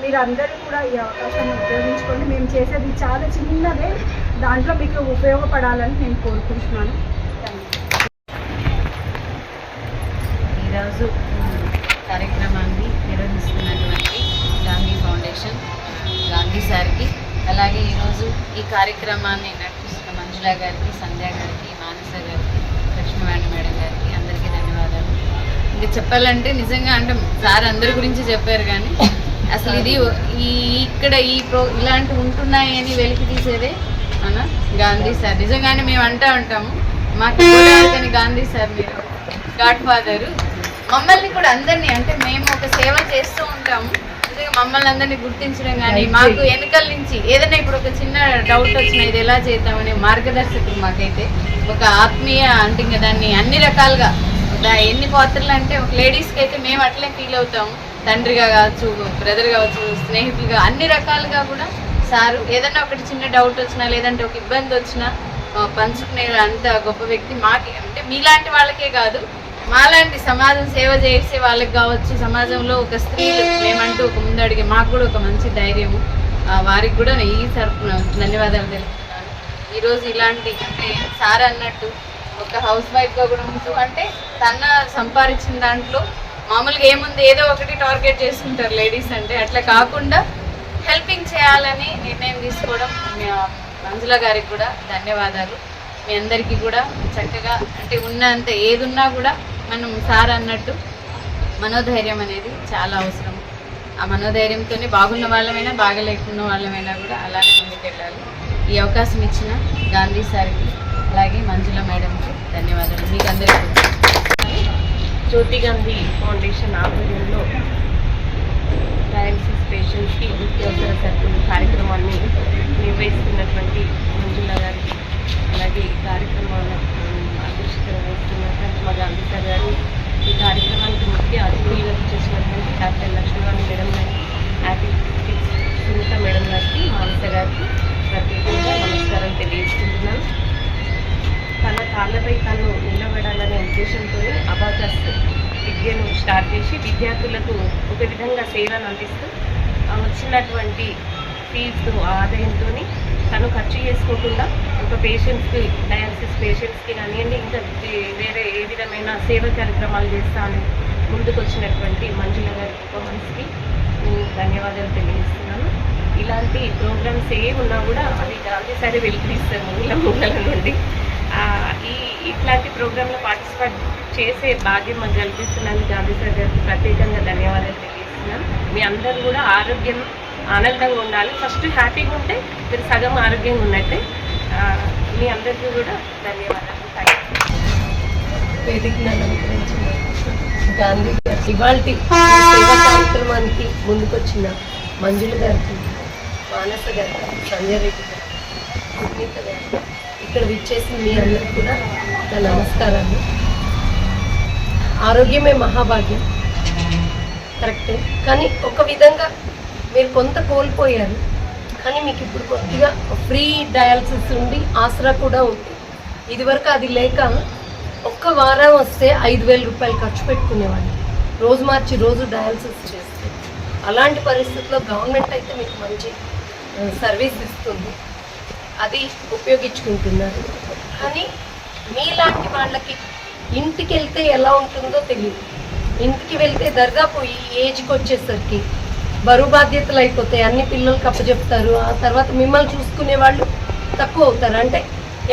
Speaker 9: మీరు అందరూ కూడా ఈ అవకాశాన్ని ఉపయోగించుకోండి. మేము చేసేది చాలా చిన్నదే, దాంట్లో మీకు ఉపయోగపడాలని నేను కోరుకుంటున్నాను.
Speaker 7: ఈరోజు కార్యక్రమాన్ని నిర్వహిస్తున్నటువంటి గాంధీ ఫౌండేషన్ గాంధీ సార్కి, అలాగే ఈరోజు ఈ కార్యక్రమాన్ని నడిపిస్తున్న మంజుల గారికి, సంధ్య గారికి, మానస గారికి, కృష్ణవేణి మేడం గారికి అందరికీ ధన్యవాదాలు. ఇంకా చెప్పాలంటే నిజంగా అంటే సార్ అందరి గురించి చెప్పారు, కానీ అసలు ఇది ఇక్కడ ఇలాంటివి ఉంటున్నాయని వెలికి తీసేదే మన గాంధీ సార్. నిజంగానే మేము అంటూ ఉంటాము, మాకు గోదావరికని గాంధీ సార్ మీరు గాడ్ ఫాదరు. మమ్మల్ని కూడా అందరినీ అంటే మేము ఒక సేవ చేస్తూ ఉంటాము, నిజంగా మమ్మల్ని అందరినీ గుర్తించడం కానీ మాకు వెనకాల నుంచి ఏదైనా ఇప్పుడు ఒక చిన్న డౌట్ వచ్చినా ఇది ఎలా చేద్దామనే మార్గదర్శకులు మాకైతే ఒక ఆత్మీయ అంటే ఇంకా దాన్ని అన్ని రకాలుగా ఎన్ని పాత్రలు అంటే ఒక లేడీస్కి అయితే మేము అట్లే ఫీల్ అవుతాము, తండ్రిగా కావచ్చు, బ్రదర్ కావచ్చు, స్నేహితులుగా అన్ని రకాలుగా కూడా సారు ఏదైనా ఒకటి చిన్న డౌట్ వచ్చినా లేదంటే ఒక ఇబ్బంది వచ్చినా పంచుకునే అంత గొప్ప వ్యక్తి. మాకి అంటే మీలాంటి వాళ్ళకే కాదు, మాలాంటి సమాజం సేవ చేసే వాళ్ళకి కావచ్చు, సమాజంలో ఒక స్త్రీలు మేమంటూ ఒక ముందడిగే మాకు కూడా ఒక మంచి ధైర్యము. వారికి కూడా ఈ తరపున ధన్యవాదాలు తెలుపుతున్నాను. ఈరోజు ఇలాంటి అంటే సార్ అన్నట్టు ఒక హౌస్ వైఫ్గా కూడా ఉంటూ అంటే తన సంపాదించిన దాంట్లో మామూలుగా ఏముంది ఏదో ఒకటి టార్గెట్ చేసుకుంటారు లేడీస్ అంటే, అట్లా కాకుండా హెల్పింగ్ చేయాలని నిర్ణయం తీసుకోవడం మంజుల గారికి కూడా ధన్యవాదాలు. మీ అందరికీ కూడా చక్కగా అంటే ఉన్నంత ఏది ఉన్నా కూడా మనం సార్ అన్నట్టు మనోధైర్యం అనేది చాలా అవసరం. ఆ మనోధైర్యంతోనే బాగున్న వాళ్ళమైనా బాగలేకున్న వాళ్ళమైనా కూడా అలానే ముందుకెళ్ళాలి. ఈ అవకాశం ఇచ్చిన గాంధీ సార్కి అలాగే మంజుల మేడంకి ధన్యవాదాలు. మీకు అందరికీ
Speaker 19: జ్యోతి గాంధీ ఫౌండేషన్ ఆధ్వర్యంలో డయాలసిస్ పేషెంట్స్కి నిత్యావసర సరుకులు కార్యక్రమాన్ని నిర్వహిస్తున్నటువంటి మంజుల గారికి, అలాగే ఈ కార్యక్రమాన్ని అధ్యక్షత వహిస్తున్నటువంటి మా గాంధీ సార్ గారు, ఈ కార్యక్రమానికి ముఖ్య అతిథులుగా చేసినటువంటి డాక్టర్ లక్ష్మీవాణి మేడం గారికి, యాక్టివిటీస్ సునీత మేడం గారికి, మానస గారికి ప్రత్యేకంగా నమస్కారం తెలియజేస్తున్నాను. తన కాళ్ళపై తను నిలబడాలనే ఉద్దేశంతో అబాకస్ విద్యను స్టార్ట్ చేసి విద్యార్థులకు ఒక విధంగా సేవను అందిస్తూ వచ్చినటువంటి ఫీజు ఆదాయంతో తను ఖర్చు చేసుకోకుండా ఒక పేషెంట్స్కి డయాలసిస్ పేషెంట్స్కి కానివ్వండి ఇంకా వేరే ఏ విధమైన సేవ కార్యక్రమాలు చేస్తాను ముందుకు వచ్చినటువంటి మంజుల గారి పర్ఫార్మెన్స్కి నేను ధన్యవాదాలు తెలియజేస్తున్నాను. ఇలాంటి ప్రోగ్రామ్స్ ఏ ఉన్నా కూడా అది గాంధీ సారే వెలికిస్తారు మూల నుండి. ఇట్లాంటి ప్రోగ్రాంలో పార్టిసిపేట్ చేసే భాగ్యం మాకు కల్పిస్తున్నాను. గాంధీ సార్ గారికి ప్రత్యేకంగా ధన్యవాదాలు తెలియజేస్తున్నాను. మీ అందరూ కూడా ఆరోగ్యం ఆనందంగా ఉండాలి. ఫస్ట్ హ్యాపీగా ఉంటే మీరు సగం ఆరోగ్యంగా ఉన్నట్టే. మీ అందరికీ కూడా ధన్యవాదాలు.
Speaker 20: వేదికను అలంకరించిన గాంధీ గారు ఇవాళ సేవా కార్యక్రమానికి ముందుకొచ్చిన మంజుల గారికి, మానస గారికి, సంజయ్ రెడ్డి గారు, సునీత గారు, ఇక్కడ విచ్చేసి మీ అందరికీ కూడా నా నమస్కారాలు. ఆరోగ్యమే మహాభాగ్యం, కరెక్టే. కానీ ఒక విధంగా మీరు కొంత కోల్పోయారు, కానీ మీకు ఇప్పుడు కొద్దిగా ఫ్రీ డయాలసిస్ ఉండి ఆసరా కూడా ఉంది. ఇదివరకు అది లేక ఒక్క వారం వస్తే 5,000 రూపాయలు ఖర్చు పెట్టుకునేవాడిని, రోజు మార్చి రోజు డయాలసిస్ చేస్తే. అలాంటి పరిస్థితుల్లో గవర్నమెంట్ అయితే మీకు మంచి సర్వీస్ ఇస్తుంది, అది ఉపయోగించుకుంటున్నారు. కానీ మీలాంటి వాళ్ళకి ఇంటికి వెళ్తే ఎలా ఉంటుందో తెలియదు. ఇంటికి వెళ్తే దర్దాపు ఈ ఏజ్కి వచ్చేసరికి బరువు బాధ్యతలు అయిపోతాయి, అన్ని పిల్లలకి అప్పచెప్తారు, ఆ తర్వాత మిమ్మల్ని చూసుకునే వాళ్ళు తక్కువ అవుతారు. అంటే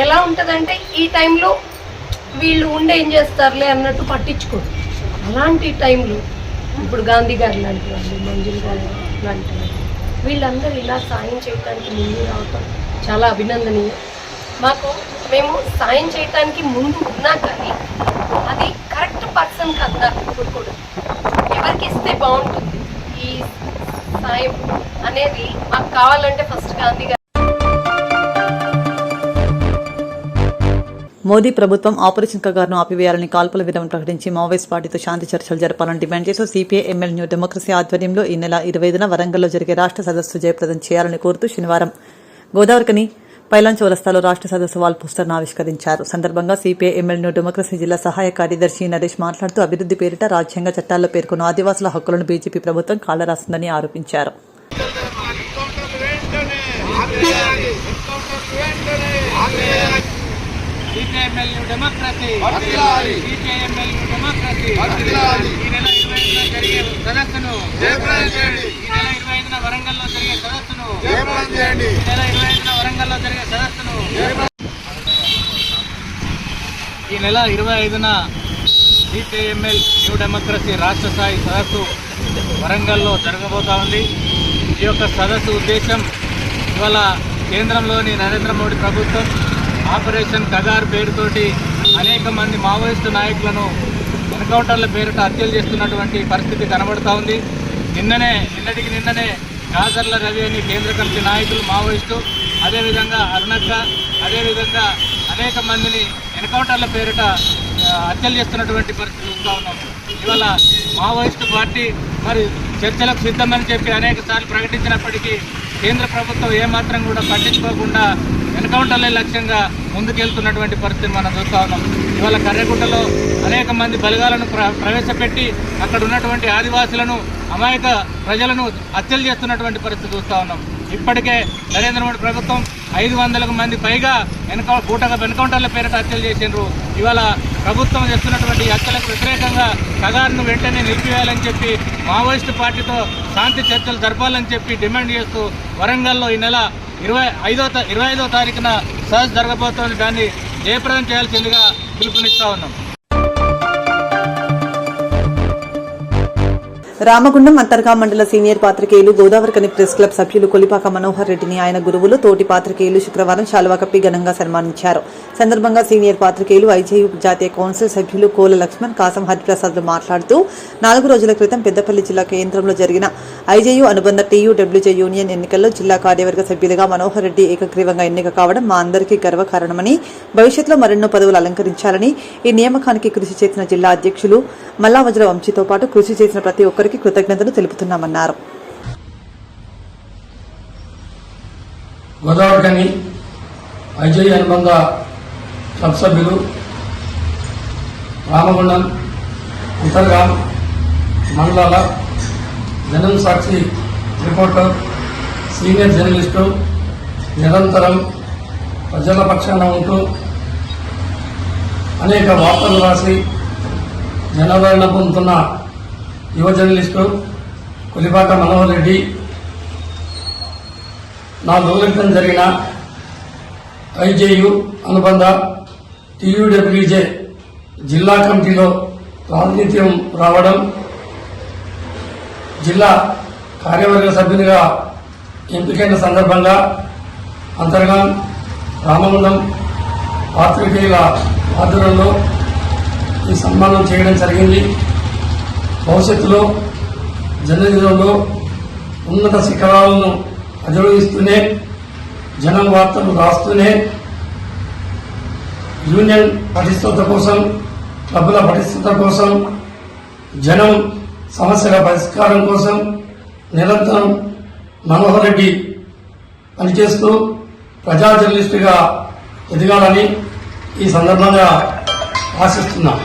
Speaker 20: ఎలా ఉంటుందంటే ఈ టైంలో వీళ్ళు ఉండి ఏం చేస్తారులే అన్నట్టు పట్టించుకోరు. అలాంటి టైంలో ఇప్పుడు గాంధీ గారు లాంటి వాళ్ళు, మంజుల గారు లాంటి వాళ్ళు, వీళ్ళందరూ ఇలా సాయం చేయడానికి ముందు రావటం చాలా అభినందనీయం. మేము సాయం చేయడానికి ముందు ఉన్నా కానీ అది కరెక్ట్ పర్సన్కి అందాలి. ఇప్పుడు కూడా ఎవరికి ఇస్తే బాగుంటుంది ఈ సాయం అనేది మాకు కావాలంటే ఫస్ట్ గాంధీ గారు.
Speaker 2: మోదీ ప్రభుత్వం ఆపరేషన్ కగార్ను ఆపివేయాలని కాల్పుల విరమణ ప్రకటించి మావోయిస్ట్ పార్టీతో శాంతి చర్చలు జరపాలని డిమాండ్ చేస్తూ సిపిఐ ఎంఎల్ న్యూ డెమోక్రసీ ఆధ్వర్యంలో ఈ నెల 25న వరంగల్లో జరిగే రాష్ట్ర సదస్సు జయప్రదం చేయాలని కోరుతూ శనివారం గోదావరికని పైలాన్ చౌరస్తాలో రాష్ట్ర సదస్సు వాల్ పోస్టర్ను ఆవిష్కరించారు. సందర్భంగా సిపిఐ ఎంఎల్ న్యూ డెమోక్రసీ జిల్లా సహాయ కార్యదర్శి నరేష్ మాట్లాడుతూ అభివృద్ధి పేరిట రాజ్యాంగ చట్టాల్లో పేర్కొన్న ఆదివాసుల హక్కులను బీజేపీ ప్రభుత్వం కాలరాస్తుందని ఆరోపించారు.
Speaker 6: CPIML democracy, CPIML democracy. ఈ నెల 25న జరిగే సదస్సును, ఈ నెల 25న వరంగల్లో జరిగే సదస్సును, ఈ నెల 25న వరంగల్లో జరిగే సదస్సును, ఈ నెల 25న సిపిఐఎంఎల్ న్యూ డెమోక్రసీ రాష్ట్ర స్థాయి సదస్సు వరంగల్లో జరగబోతా ఉంది. ఈ యొక్క సదస్సు ఉద్దేశం ఇవాళ కేంద్రంలోని నరేంద్ర మోడీ ప్రభుత్వం ఆపరేషన్ కగార్ పేరుతోటి అనేక మంది మావోయిస్టు నాయకులను ఎన్కౌంటర్ల పేరిట హత్యలు చేస్తున్నటువంటి పరిస్థితి కనబడుతూ ఉంది. నిన్నటికి నిన్ననే గాజర్ల రవి అని కేంద్ర కమిటీ నాయకులు మావోయిస్టు, అదేవిధంగా అరుణక్క, అదేవిధంగా అనేక మందిని ఎన్కౌంటర్ల పేరిట హత్యలు చేస్తున్నటువంటి పరిస్థితి చూస్తూ ఉన్నాం. ఇవాళ మావోయిస్టు పార్టీ మరి చర్చలకు సిద్ధమని చెప్పి అనేక సార్లు ప్రకటించినప్పటికీ కేంద్ర ప్రభుత్వం ఏమాత్రం కూడా పట్టించుకోకుండా ఎన్కౌంటర్లే లక్ష్యంగా ముందుకెళ్తున్నటువంటి పరిస్థితిని మనం చూస్తూ ఉన్నాం. ఇవాళ కర్రెగుట్టలో అనేక మంది బలగాలను ప్రవేశపెట్టి అక్కడ ఉన్నటువంటి ఆదివాసులను, అమాయక ప్రజలను హత్యలు చేస్తున్నటువంటి పరిస్థితి చూస్తూ ఉన్నాం. ఇప్పటికే నరేంద్ర మోడీ ప్రభుత్వం 500 మంది పైగా ఎన్కౌంటర్ల పేరిట హత్యలు చేసిండ్రు. ఇవాళ ప్రభుత్వం చేస్తున్నటువంటి హత్యలకు వ్యతిరేకంగా కగార్ను వెంటనే నిలిపివేయాలని చెప్పి మావోయిస్టు పార్టీతో శాంతి చర్చలు జరపాలని చెప్పి డిమాండ్ చేస్తూ వరంగల్లో ఈ నెల 25వ తారీఖున సదస్సు జరగబోతోంది. దాన్ని జయప్రదం చేయాల్సిందిగా పిలుపునిస్తా ఉన్నాం.
Speaker 2: రామగుండం అంతర్గా మండల సీనియర్ పాత్రికేయులు గోదావరికని ప్రెస్ క్లబ్ సభ్యులు కొలిపాక మనోహర్ రెడ్డిని ఆయన గురువులు, తోటి పాత్రికేయులు శుక్రవారం శాలువా కప్పి ఘనంగా సన్మానించారు. సందర్భంగా సీనియర్ పాత్రికేయులు ఐజేయు జాతీయ కౌన్సిల్ సభ్యులు కోల లక్ష్మణ్, కాసం హరిప్రసాద్లు మాట్లాడుతూ 4 రోజుల క్రితం పెద్దపల్లి జిల్లా కేంద్రంలో జరిగిన ఐజేయు అనుబంధ టీయూడబ్ల్యూజే యూనియన్ ఎన్నికల్లో జిల్లా కార్యవర్గ సభ్యులుగా మనోహర్ రెడ్డి ఏకగ్రీవంగా ఎన్నిక కావడం మా అందరికీ గర్వకారణమని, భవిష్యత్తులో మరెన్నో పదవులు అలంకరించాలని, ఈ నియామకానికి కృషి చేసిన జిల్లా అధ్యక్షులు మల్లావజ్ర వంశీతో పాటు కృషి చేసిన ప్రతి ఒక్కరికి కృతజ్ఞతలు తెలుపుతున్నామన్నారు.
Speaker 8: గోదావరికని ఐజేయు అనుబంధ క్లబ్ సభ్యులు, రామగుండం అంతర్గా మండలాల జనం సాక్షి రిపోర్టర్, సీనియర్ జర్నలిస్టు, నిరంతరం ప్రజల పక్షాన ఉంటూ అనేక వార్తలు రాసి జనాదరణ పొందుతున్న యువ జర్నలిస్టు కొలిపాక మనోహర్ రెడ్డి 4 రోజుల క్రితం జరిగిన ఐజేయు అనుబంధ టీయూడబ్ల్యూజే జిల్లా కమిటీలో ప్రాతినిధ్యం రావడం, జిల్లా కార్యవర్గ సభ్యునిగా ఎంపికైన సందర్భంగా అంతర్గా రామగుండం పాత్రికేయుల ఆధ్వర్యంలో ఈ సన్మానం చేయడం జరిగింది. భవిష్యత్తులో జర్నలిజంలో ఉన్నత శిఖరాలను అధిరోహిస్తూనే, జనం వార్తలు రాస్తూనే, యూనియన్ పటిష్టత కోసం, క్లబ్ల పటిష్టత కోసం, జనం సమస్యల పరిష్కారం కోసం నిరంతరం మనోహర్ రెడ్డి పనిచేస్తూ ప్రజా జర్నలిస్టుగా ఎదగాలని ఈ సందర్భంగా ఆశిస్తున్నాం.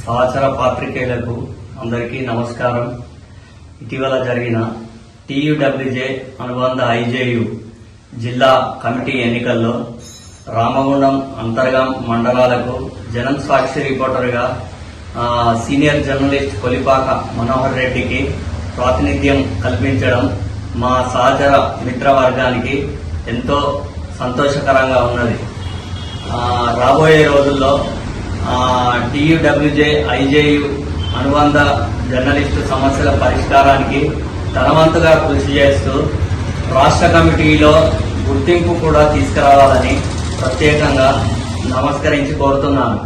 Speaker 21: సహచర పాత్రికేయులకు అందరికీ నమస్కారం. ఇటీవల జరిగిన టీయూడబ్ల్యూజే అనుబంధ ఐజేయు జిల్లా కమిటీ ఎన్నికల్లో రామగుండం అంతర్గాం మండలాలకు జనం సాక్షి రిపోర్టర్గా సీనియర్ జర్నలిస్ట్ కొలిపాక మనోహర్ రెడ్డికి ప్రాతినిధ్యం కల్పించడం మా సహచర మిత్రవర్గానికి ఎంతో సంతోషకరంగా ఉన్నది. రాబోయే రోజుల్లో టీయూడబ్ల్యూజే ఐజేయు అనుబంధ జర్నలిస్టు సమస్యల పరిష్కారానికి తనవంతుగా కృషి చేస్తూ రాష్ట్ర కమిటీలో గుర్తింపు కూడా తీసుకురావాలని ప్రత్యేకంగా నమస్కరించి కోరుతున్నాను.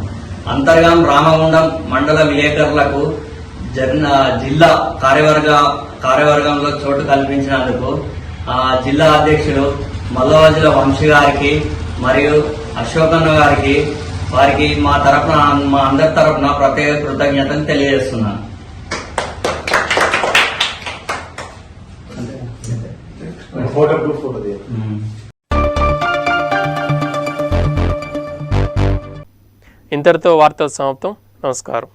Speaker 21: అంతర్గాం రామగుండం మండల విలేకరులకు జిల్లా కార్యవర్గంలో చోటు కల్పించినందుకు జిల్లా అధ్యక్షులు మల్లవజ్ర వంశీ గారికి మరియు అశోకన్న గారికి, వారికి మా అందరి తరఫున ప్రత్యేక కృతజ్ఞతలు తెలియజేస్తున్నాను.
Speaker 1: ఇంతటితో వార్తలు సమాప్తం. నమస్కారం.